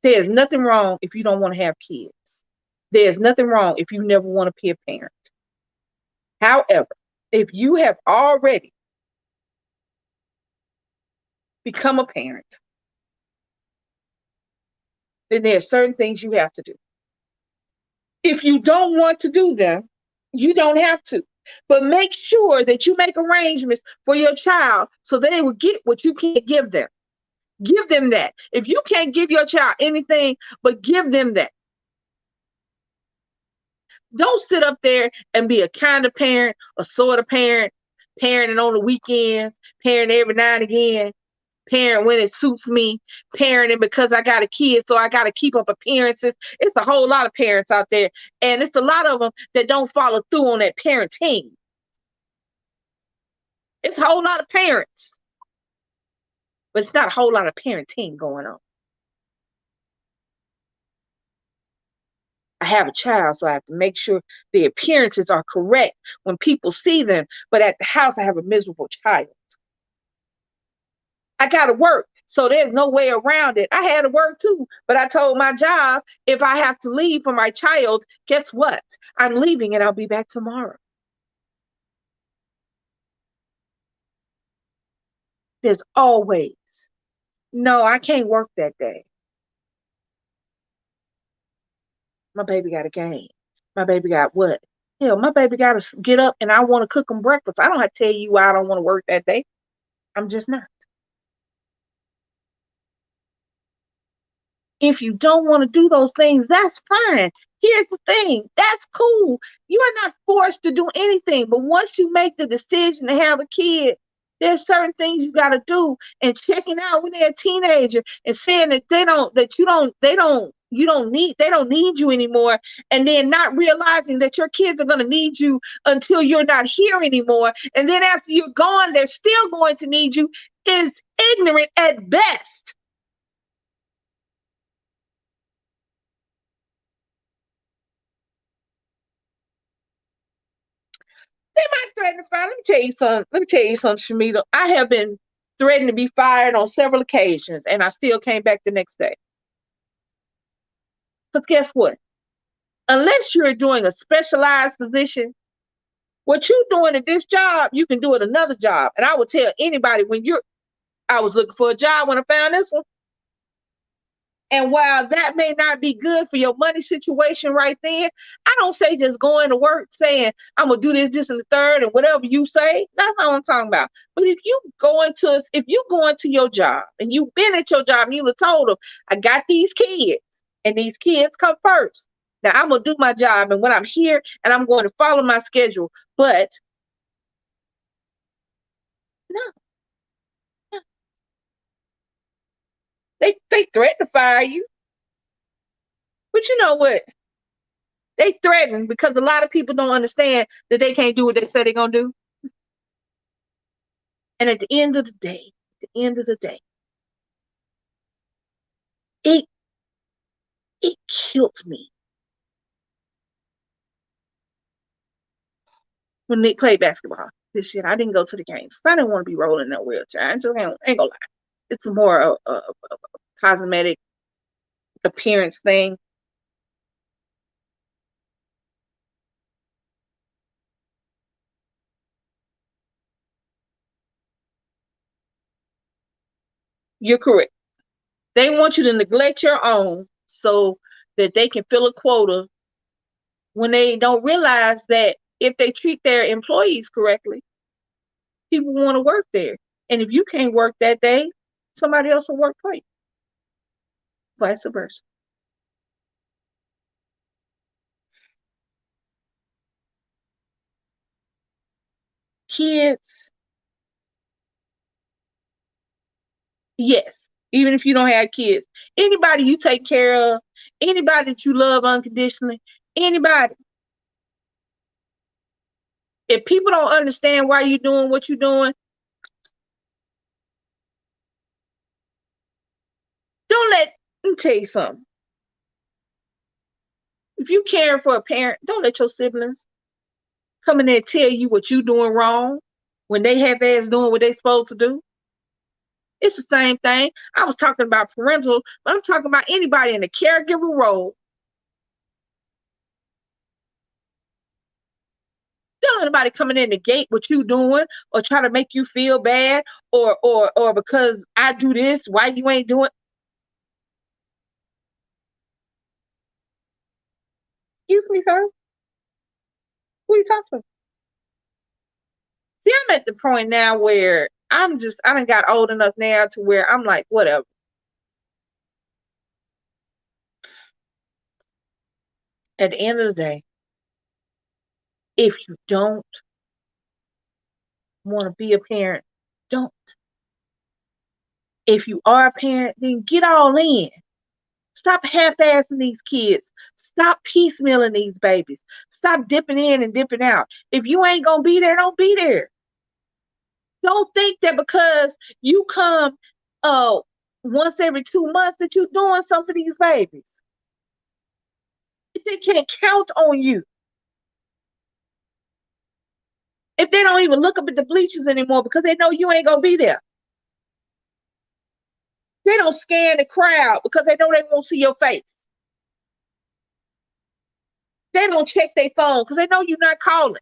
There's nothing wrong if you don't want to have kids. There's nothing wrong if you never want to be a parent. However, if you have already become a parent, then there are certain things you have to do. If you don't want to do them, you don't have to. But make sure that you make arrangements for your child so they will get what you can't give them. Give them that. If you can't give your child anything, but give them that. Don't sit up there and be a kind of parent, a sort of parent, parenting on the weekends, parenting every now and again, parent when it suits me, parenting because I got a kid, so I got to keep up appearances. It's a whole lot of parents out there, and it's a lot of them that don't follow through on that parenting. It's a whole lot of parents, but it's not a whole lot of parenting going on. I have a child, so I have to make sure the appearances are correct when people see them. But at the house, I have a miserable child. I got to work, so there's no way around it. I had to work too, but I told my job, if I have to leave for my child, guess what? I'm leaving and I'll be back tomorrow. There's always, no, I can't work that day. My baby got a game. My baby got what? Hell, my baby got to get up and I want to cook them breakfast. I don't have to tell you why I don't want to work that day. I'm just not. If you don't want to do those things, that's fine. Here's the thing, that's cool. You are not forced to do anything. But once you make the decision to have a kid, there's certain things you got to do. And checking out when they're a teenager and saying that they don't need you anymore, and then not realizing that your kids are going to need you until you're not here anymore, and then after you're gone they're still going to need you, is ignorant at best. They might threaten to fire. Let me tell you something, Shamita. I have been threatened to be fired on several occasions, and I still came back the next day. Because guess what? Unless you're doing a specialized position, what you're doing at this job, you can do at another job. And I would tell anybody I was looking for a job when I found this one. And while that may not be good for your money situation right then, I don't say just going to work saying, I'm going to do this, and the third, and whatever you say. That's not what I'm talking about. But if you go into your job and you've been at your job and you have told them, I got these kids and these kids come first. Now I'm going to do my job, and when I'm here and I'm going to follow my schedule. But no. They threaten to fire you. But you know what? They threaten because a lot of people don't understand that they can't do what they say they're going to do. And at the end of the day, it killed me when Nick played basketball this year. I didn't go to the games. I didn't want to be rolling in a wheelchair. I just ain't gonna lie. It's more of a cosmetic appearance thing. You're correct. They want you to neglect your own so that they can fill a quota, when they don't realize that if they treat their employees correctly, people want to work there. And if you can't work that day, somebody else will work for you. Vice versa. Kids, yes, even if you don't have kids, anybody you take care of, anybody that you love unconditionally, anybody. If people don't understand why you're doing what you're doing, let me tell you something. If you care for a parent, don't let your siblings come in there and tell you what you're doing wrong when they have ass doing what they supposed to do. It's the same thing. I was talking about parental, but I'm talking about anybody in the caregiver role. Don't let anybody coming in the gate what you doing or try to make you feel bad or because I do this, why you ain't doing. Excuse me, sir. Who you talking to? See, I'm at the point now where I done got old enough now to where I'm like, whatever. At the end of the day, if you don't want to be a parent, don't. If you are a parent, then get all in. Stop half-assing these kids. Stop piecemealing these babies. Stop dipping in and dipping out. If you ain't gonna be there, don't be there. Don't think that because you come once every 2 months that you're doing something for these babies. If they can't count on you. If they don't even look up at the bleachers anymore because they know you ain't gonna be there. They don't scan the crowd because they know they won't see your face. They don't check their phone because they know you're not calling.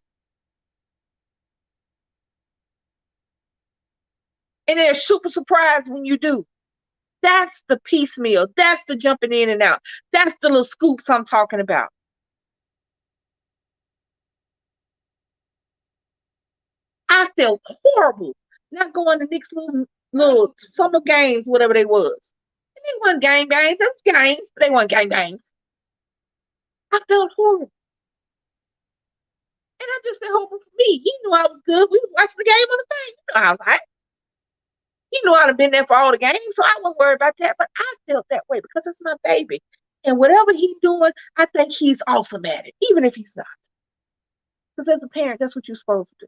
And they're super surprised when you do. That's the piecemeal. That's the jumping in and out. That's the little scoops I'm talking about. I felt horrible not going to Nick's little summer games, whatever they was. And they weren't games. They was games, but they weren't games. I felt horrible. And I just been hoping for me. He knew I was good. We was watching the game on the thing. You know I was like, he knew I'd have been there for all the games, so I wasn't worried about that. But I felt that way because it's my baby. And whatever he's doing, I think he's awesome at it, even if he's not. Because as a parent, that's what you're supposed to do.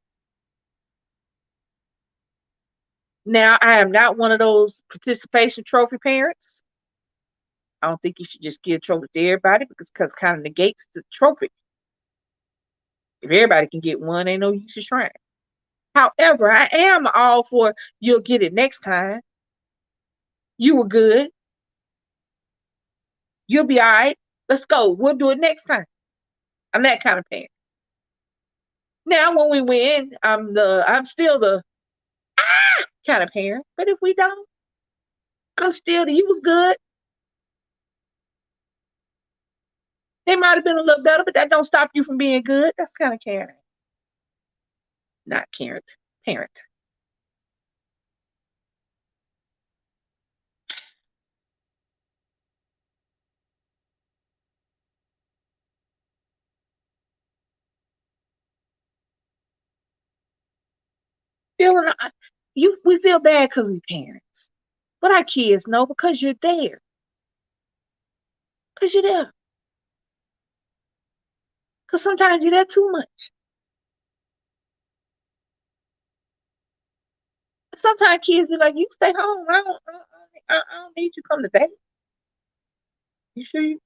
Now, I am not one of those participation trophy parents. I don't think you should just give trophies to everybody because it kind of negates the trophy. If everybody can get one, ain't no use in trying. However, I am all for you'll get it next time. You were good. You'll be all right. Let's go. We'll do it next time. I'm that kind of parent. Now, when we win, I'm still the kind of parent. But if we don't, I'm still the you was good. They might have been a little better, but that don't stop you from being good. That's kind of caring. Not caring. Parent. Feeling we feel bad because we parents. But our kids know because you're there. Because you're there. Because sometimes you're there too much. Sometimes kids be like, you stay home. I don't need you to come today. You sure you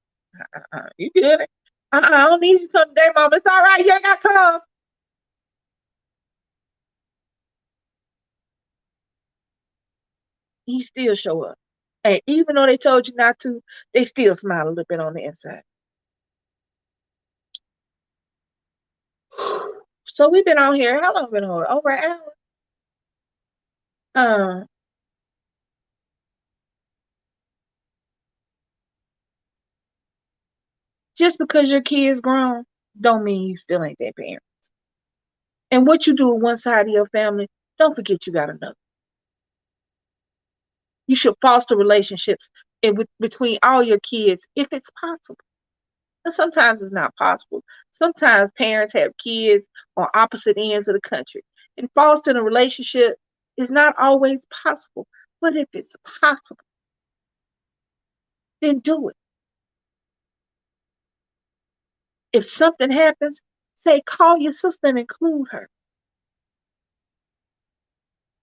good? I don't need you to come today, Mom. It's all right. You ain't got to come. You still show up. And even though they told you not to, they still smile a little bit on the inside. So we've been on here. How long have we been on? Over an hour. Just because your kid's grown, don't mean you still ain't that parent. And what you do with one side of your family, don't forget you got another. You should foster relationships between all your kids if it's possible. And sometimes it's not possible. Sometimes parents have kids on opposite ends of the country. And fostering a relationship is not always possible. But if it's possible, then do it. If something happens, say, call your sister and include her.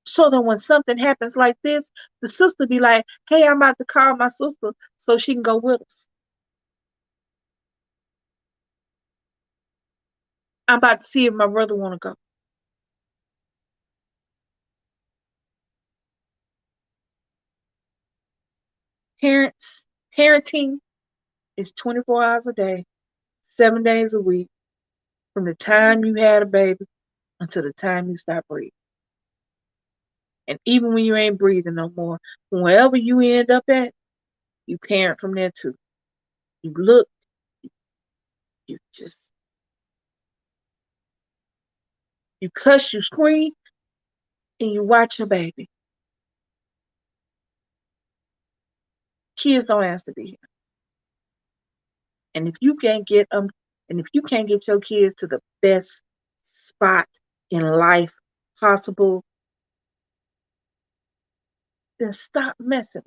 So that when something happens like this, the sister be like, hey, I'm about to call my sister so she can go with us. I'm about to see if my brother want to go. Parenting is 24 hours a day, 7 days a week, from the time you had a baby until the time you stop breathing. And even when you ain't breathing no more, wherever you end up at, you parent from there too. You look, you just, you cuss, you scream, and you watch your baby. Kids don't ask to be here. And if you can't get them, and if you can't get your kids to the best spot in life possible, then stop messing.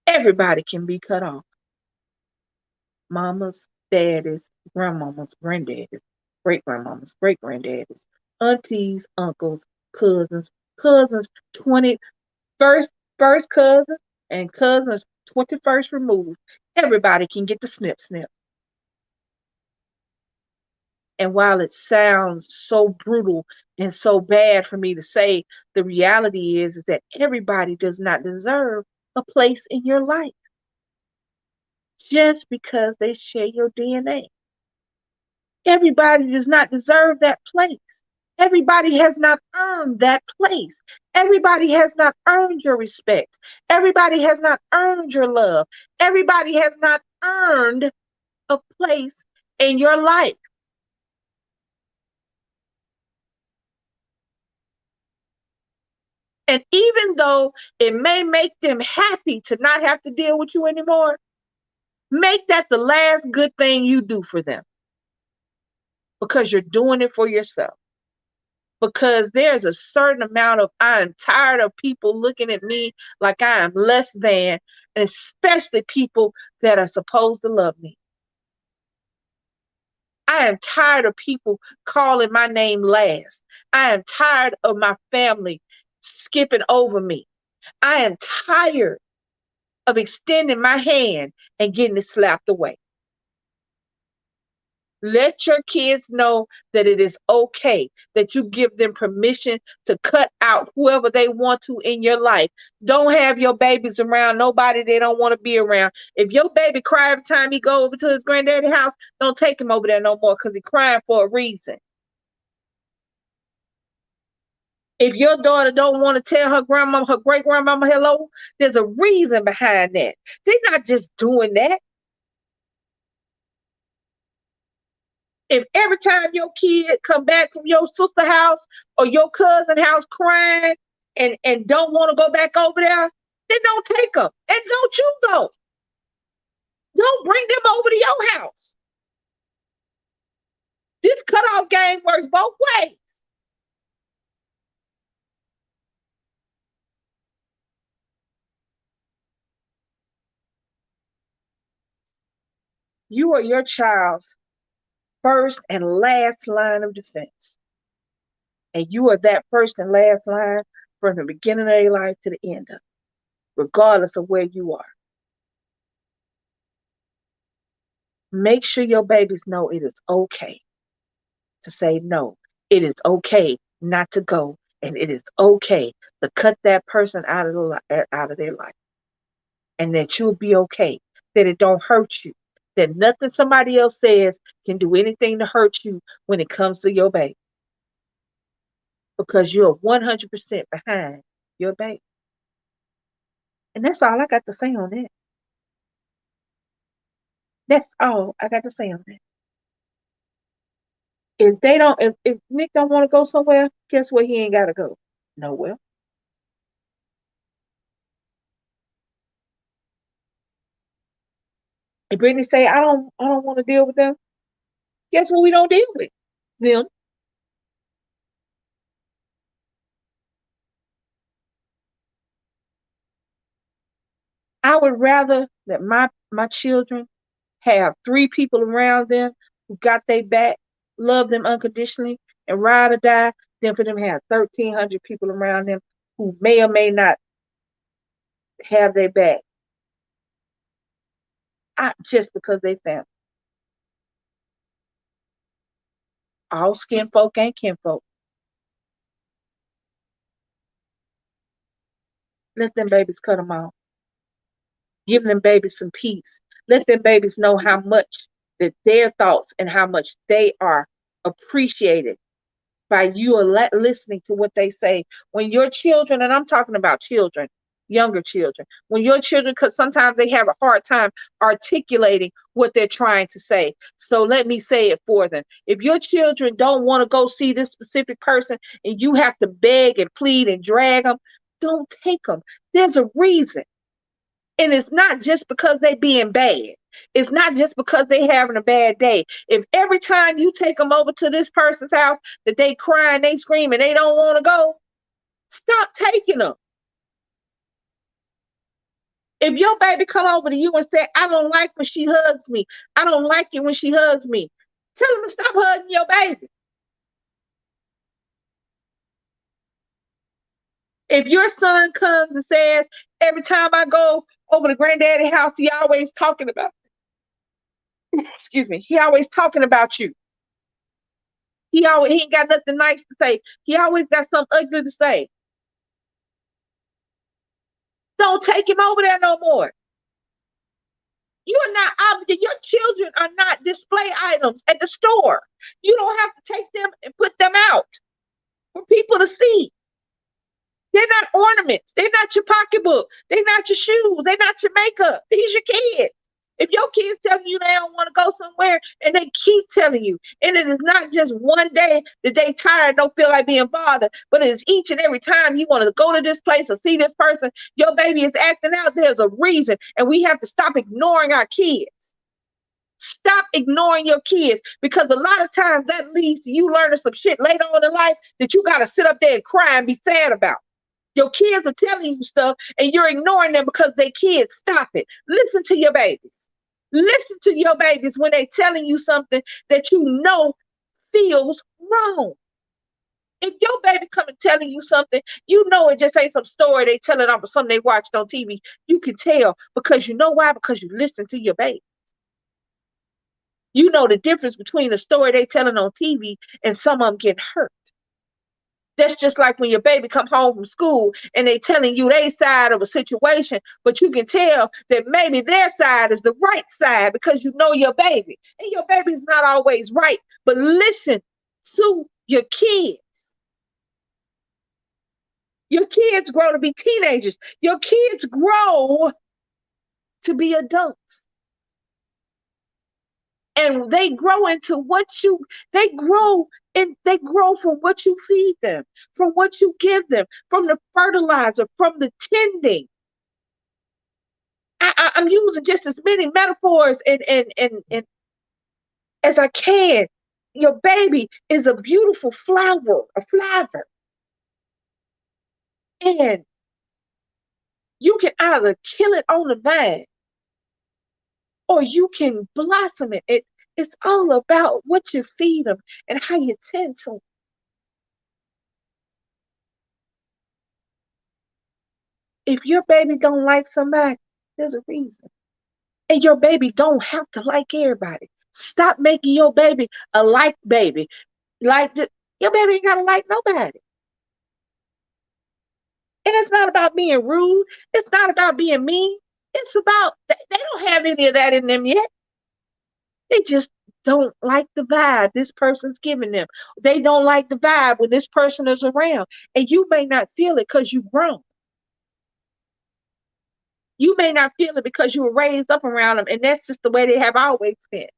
Everybody can be cut off. Mamas, daddies, grandmamas, granddaddies, great grandmamas, great granddaddies, aunties, uncles, cousins, 21st cousins, and cousins 21st removed. Everybody can get the snip snip. And while it sounds so brutal and so bad for me to say, the reality is that everybody does not deserve a place in your life just because they share your DNA. Everybody does not deserve that place. Everybody has not earned that place. Everybody has not earned your respect. Everybody has not earned your love. Everybody has not earned a place in your life. And even though it may make them happy to not have to deal with you anymore, make that the last good thing you do for them. Because you're doing it for yourself. Because there's a certain amount of, I am tired of people looking at me like I am less than, and especially people that are supposed to love me. I am tired of people calling my name last. I am tired of my family skipping over me. I am tired of extending my hand and getting it slapped away. Let your kids know that it is okay, that you give them permission to cut out whoever they want to in your life. Don't have your babies around nobody they don't want to be around. If your baby cry every time he go over to his granddaddy's house, don't take him over there no more because he's crying for a reason. If your daughter don't want to tell her grandmama, her great grandmama hello, there's a reason behind that. They're not just doing that. If every time your kid come back from your sister house or your cousin house crying and don't want to go back over there, then don't take them. And don't you go. Don't bring them over to your house. This cutoff game works both ways. You are your child's first and last line of defense. And you are that first and last line from the beginning of their life to the end of it, regardless of where you are. Make sure your babies know it is okay to say no. It is okay not to go. And it is okay to cut that person out of their life. And that you'll be okay. That it don't hurt you. That nothing somebody else says can do anything to hurt you when it comes to your baby. Because you're 100% behind your baby. And that's all I got to say on that. That's all I got to say on that. If Nick don't want to go somewhere, guess where he ain't got to go? Nowhere. If Brittany say, I don't want to deal with them, guess what we don't deal with? Them. I would rather that my children have 3 people around them who got their back, love them unconditionally, and ride or die, than for them to have 1,300 people around them who may or may not have their back. Just because they family. All skin folk ain't kin folk. Let them babies cut them off. Give them babies some peace. Let them babies know how much that their thoughts and how much they are appreciated by you listening to what they say. When your children, and I'm talking about children, younger children, when your children, because sometimes they have a hard time articulating what they're trying to say. So let me say it for them. If your children don't want to go see this specific person and you have to beg and plead and drag them, don't take them. There's a reason. And it's not just because they being bad. It's not just because they having a bad day. If every time you take them over to this person's house that they cry and they scream and they don't want to go, stop taking them. If your baby come over to you and say, I don't like when she hugs me, I don't like it when she hugs me, tell them to stop hugging your baby. If your son comes and says, every time I go over to granddaddy's house, he always talking about, excuse me, he always talking about you. He ain't got nothing nice to say. He always got something ugly to say. Don't take him over there no more. You are not obligated. Your children are not display items at the store. You don't have to take them and put them out for people to see. They're not ornaments. They're not your pocketbook. They're not your shoes. They're not your makeup. These are your kids. If your kids telling you they don't want to go somewhere and they keep telling you, and it is not just one day that they tired, don't feel like being bothered, but it is each and every time you want to go to this place or see this person, your baby is acting out, there's a reason. And we have to stop ignoring our kids. Stop ignoring your kids, because a lot of times that leads to you learning some shit later on in life that you got to sit up there and cry and be sad about. Your kids are telling you stuff and you're ignoring them because they kids. Stop it. Listen to your babies. Listen to your babies when they're telling you something that you know feels wrong. If your baby coming telling you something, you know it just ain't some story they telling off of something they watched on TV. You can tell, because you know why? Because you listen to your baby. You know the difference between the story they telling on TV and some of them getting hurt. That's just like when your baby come home from school and they telling you their side of a situation, but you can tell that maybe their side is the right side because you know your baby. And your baby is not always right, but listen to your kids. Your kids grow to be teenagers. Your kids grow to be adults. And they grow into they grow from what you feed them, from what you give them, from the fertilizer, from the tending. I'm using just as many metaphors and as I can. Your baby is a beautiful flower, a flower. And you can either kill it on the vine or you can blossom it. It's all about what you feed them and how you tend to them. If your baby don't like somebody, there's a reason. And your baby don't have to like everybody. Stop making your baby a like baby. Your baby ain't gotta like nobody. And it's not about being rude. It's not about being mean. It's about, they don't have any of that in them yet. They just don't like the vibe this person's giving them. They don't like the vibe when this person is around. And you may not feel it because you've grown. You may not feel it because you were raised up around them, and that's just the way they have always been.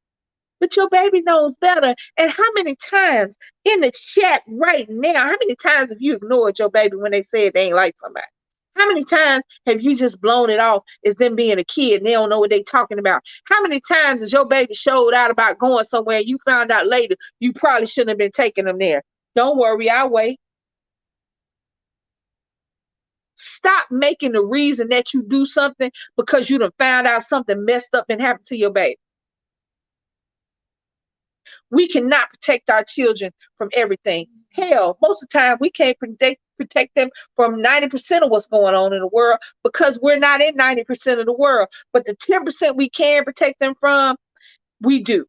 But your baby knows better. And how many times in the chat right now, how many times have you ignored your baby when they said they ain't like somebody? How many times have you just blown it off as them being a kid and they don't know what they talking about? How many times has your baby showed out about going somewhere and you found out later you probably shouldn't have been taking them there? Don't worry, I'll wait. Stop making the reason that you do something because you done found out something messed up and happened to your baby. We cannot protect our children from everything. Hell, most of the time we can't protect them from 90% of what's going on in the world because we're not in 90% of the world. But the 10% we can protect them from, we do.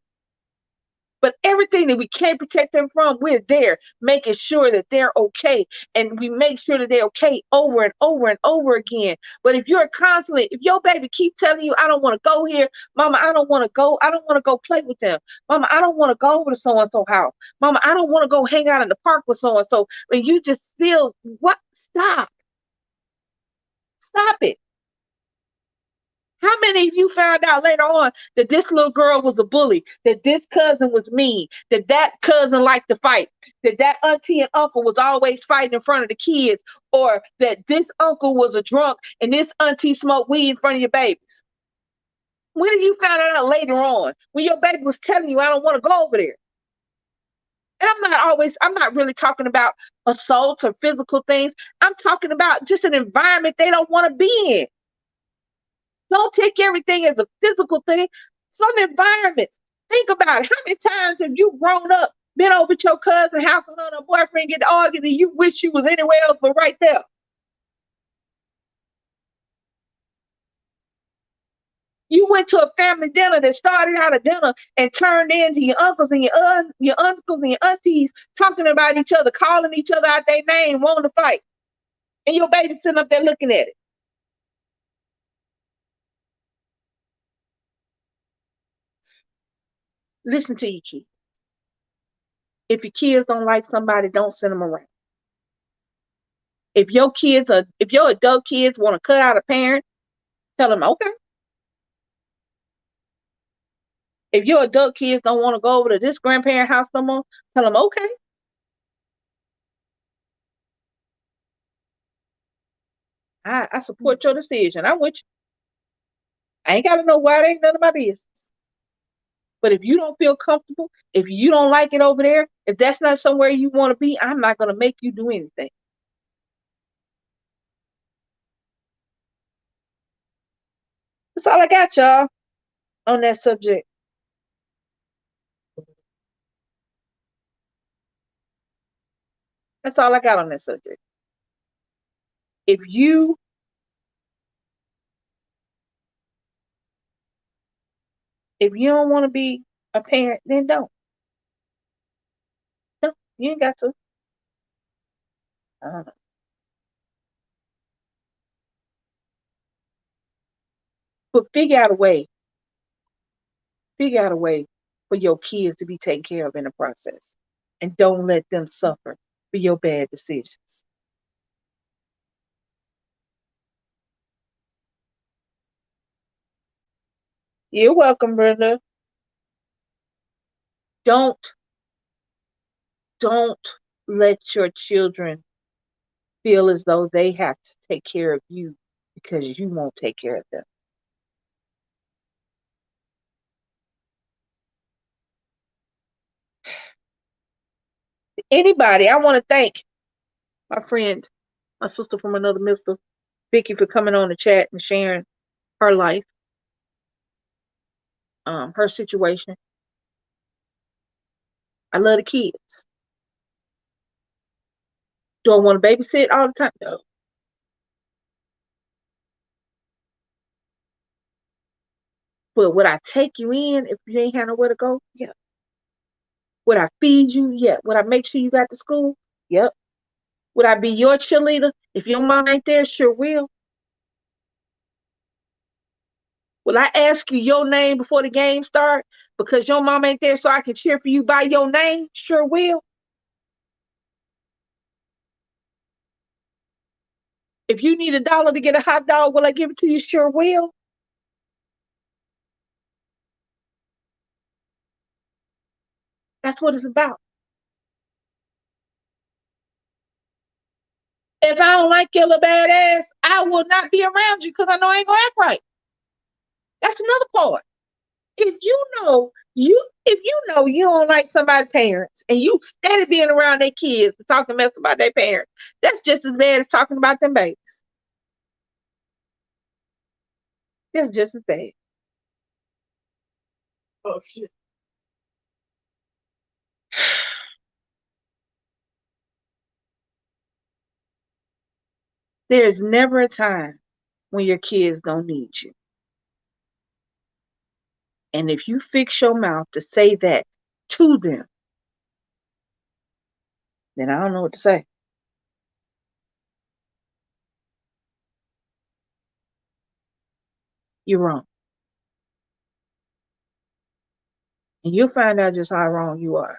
But everything that we can't protect them from, we're there making sure that they're okay. And we make sure that they're okay over and over and over again. But if you're constantly, if your baby keep telling you, I don't want to go here, mama, I don't want to go, I don't want to go play with them. Mama, I don't want to go over to so-and-so house. Mama, I don't want to go hang out in the park with so-and-so. And you just feel, what? Stop. Stop it. How many of you found out later on that this little girl was a bully, that this cousin was mean, that that cousin liked to fight, that that auntie and uncle was always fighting in front of the kids, or that this uncle was a drunk and this auntie smoked weed in front of your babies? When have you found out later on, when your baby was telling you, I don't want to go over there? And I'm not really talking about assaults or physical things. I'm talking about just an environment they don't want to be in. Don't take everything as a physical thing. Some environments, think about it. How many times have you grown up, been over at your cousin's house and on a boyfriend, get argued, and you wish you was anywhere else but right there? You went to a family dinner that started out a dinner and turned into your uncles and your uncles and your aunties talking about each other, calling each other out their name, wanting to fight. And your baby sitting up there looking at it. Listen to your kids. If your kids don't like somebody, don't send them around. If your adult kids want to cut out a parent, tell them, okay. If your adult kids don't want to go over to this grandparent house no more, tell them, okay. I support your decision. I'm with you. I ain't got to know why. It ain't none of my business. But if you don't feel comfortable, if you don't like it over there, if that's not somewhere you want to be, I'm not going to make you do anything. That's all I got, y'all, on that subject. That's all I got on that subject. If you don't want to be a parent, then don't. No, you ain't got to. But figure out a way for your kids to be taken care of in the process. And don't let them suffer for your bad decisions. You're welcome, Brenda. Don't let your children feel as though they have to take care of you because you won't take care of them. Anybody, I want to thank my friend, my sister from another mister, Vicky, for coming on the chat and sharing her life, her situation. I love the kids. Do I want to babysit all the time? No. But would I take you in if you ain't had nowhere to go? Yeah. Would I feed you? Yeah. Would I make sure you got to school? Yep. Would I be your cheerleader if your mom ain't there? Sure will. Will I ask you your name before the game start because your mom ain't there so I can cheer for you by your name? Sure will. If you need $1 to get a hot dog, will I give it to you? Sure will. That's what it's about. If I don't like your little badass, I will not be around you because I know I ain't gonna act right. That's another part. If you know you don't like somebody's parents and you steady being around their kids and talking mess about their parents, that's just as bad as talking about them babies. That's just as bad. Oh shit. There's never a time when your kids don't need you. And if you fix your mouth to say that to them, then I don't know what to say. You're wrong. And you'll find out just how wrong you are.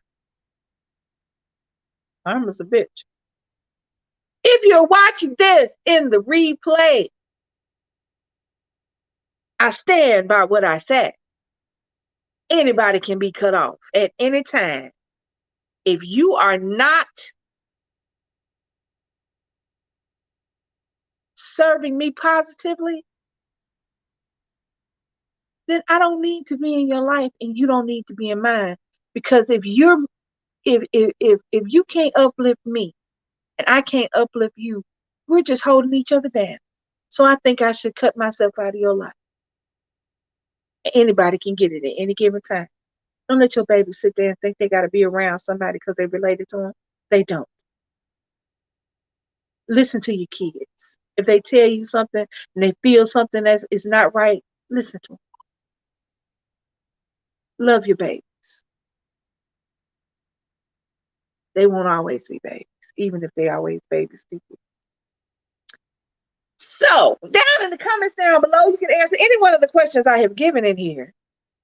I'm just a bitch. If you're watching this in the replay, I stand by what I said. Anybody can be cut off at any time. If you are not serving me positively, then I don't need to be in your life and you don't need to be in mine. Because if you can't uplift me and I can't uplift you, we're just holding each other down. So I think I should cut myself out of your life. Anybody can get it at any given time. Don't let your baby sit there and think they got to be around somebody because they're related to them. They don't. Listen to your kids. If they tell you something and they feel something that is not right, listen to them. Love your babies. They won't always be babies, even if they always babies to you. So, down in the comments down below, you can answer any one of the questions I have given in here.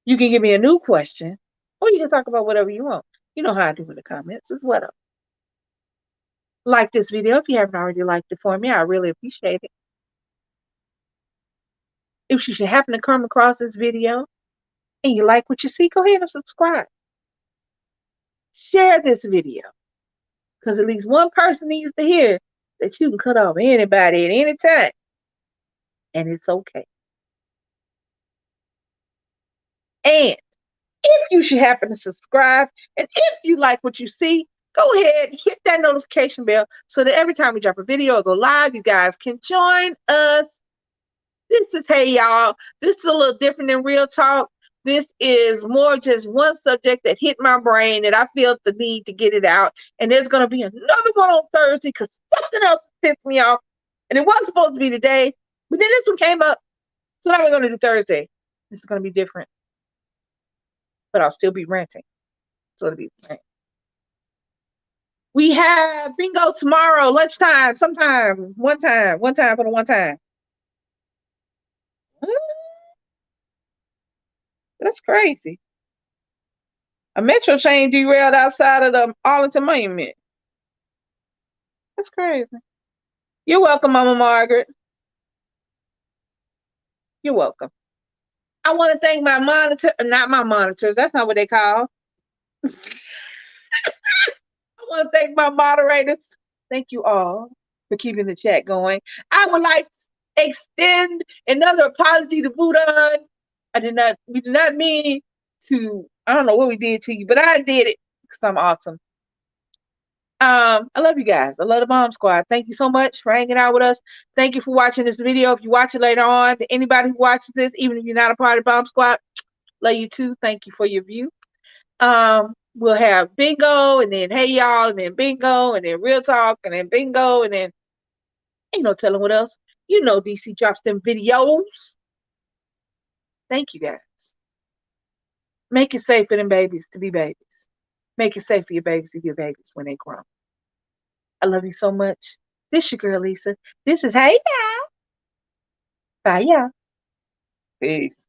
You can give me a new question, or you can talk about whatever you want. You know how I do in the comments as well. Like this video if you haven't already liked it for me. I really appreciate it. If you should happen to come across this video and you like what you see, go ahead and subscribe. Share this video, because at least one person needs to hear that you can cut off anybody at any time, and it's okay. And if you should happen to subscribe, and if you like what you see, go ahead, hit that notification bell so that every time we drop a video or go live, you guys can join us. This is Hey Y'all. This is a little different than Real Talk. This is more just one subject that hit my brain and I felt the need to get it out. And there's going to be another one on Thursday because something else pissed me off. And it was supposed to be today, but then this one came up. So now we're going to do Thursday. This is going to be different. But I'll still be ranting. So it'll be ranting. We have bingo tomorrow, lunchtime, sometime, one time for the one time. That's crazy. A metro train derailed outside of the Arlington Monument. That's crazy. You're welcome, Mama Margaret. You're welcome. I want to thank my monitor, not my monitors. That's not what they call. I want to thank my moderators. Thank you all for keeping the chat going. I would like to extend another apology to Budon. We did not mean to, I don't know what we did to you, but I did it because I'm awesome. I love you guys. I love the Bomb Squad. Thank you so much for hanging out with us. Thank you for watching this video. If you watch it later on, to anybody who watches this, even if you're not a part of Bomb Squad, love you too. Thank you for your view. We'll have bingo and then Hey Y'all and then bingo and then Real Talk and then bingo and then ain't no telling what else. You know DC drops them videos. Thank you guys. Make it safe for them babies to be babies. Make it safe for your babies to be babies when they grow. I love you so much. This your girl, Lisa. This is Hey Y'all. Bye, y'all. Peace.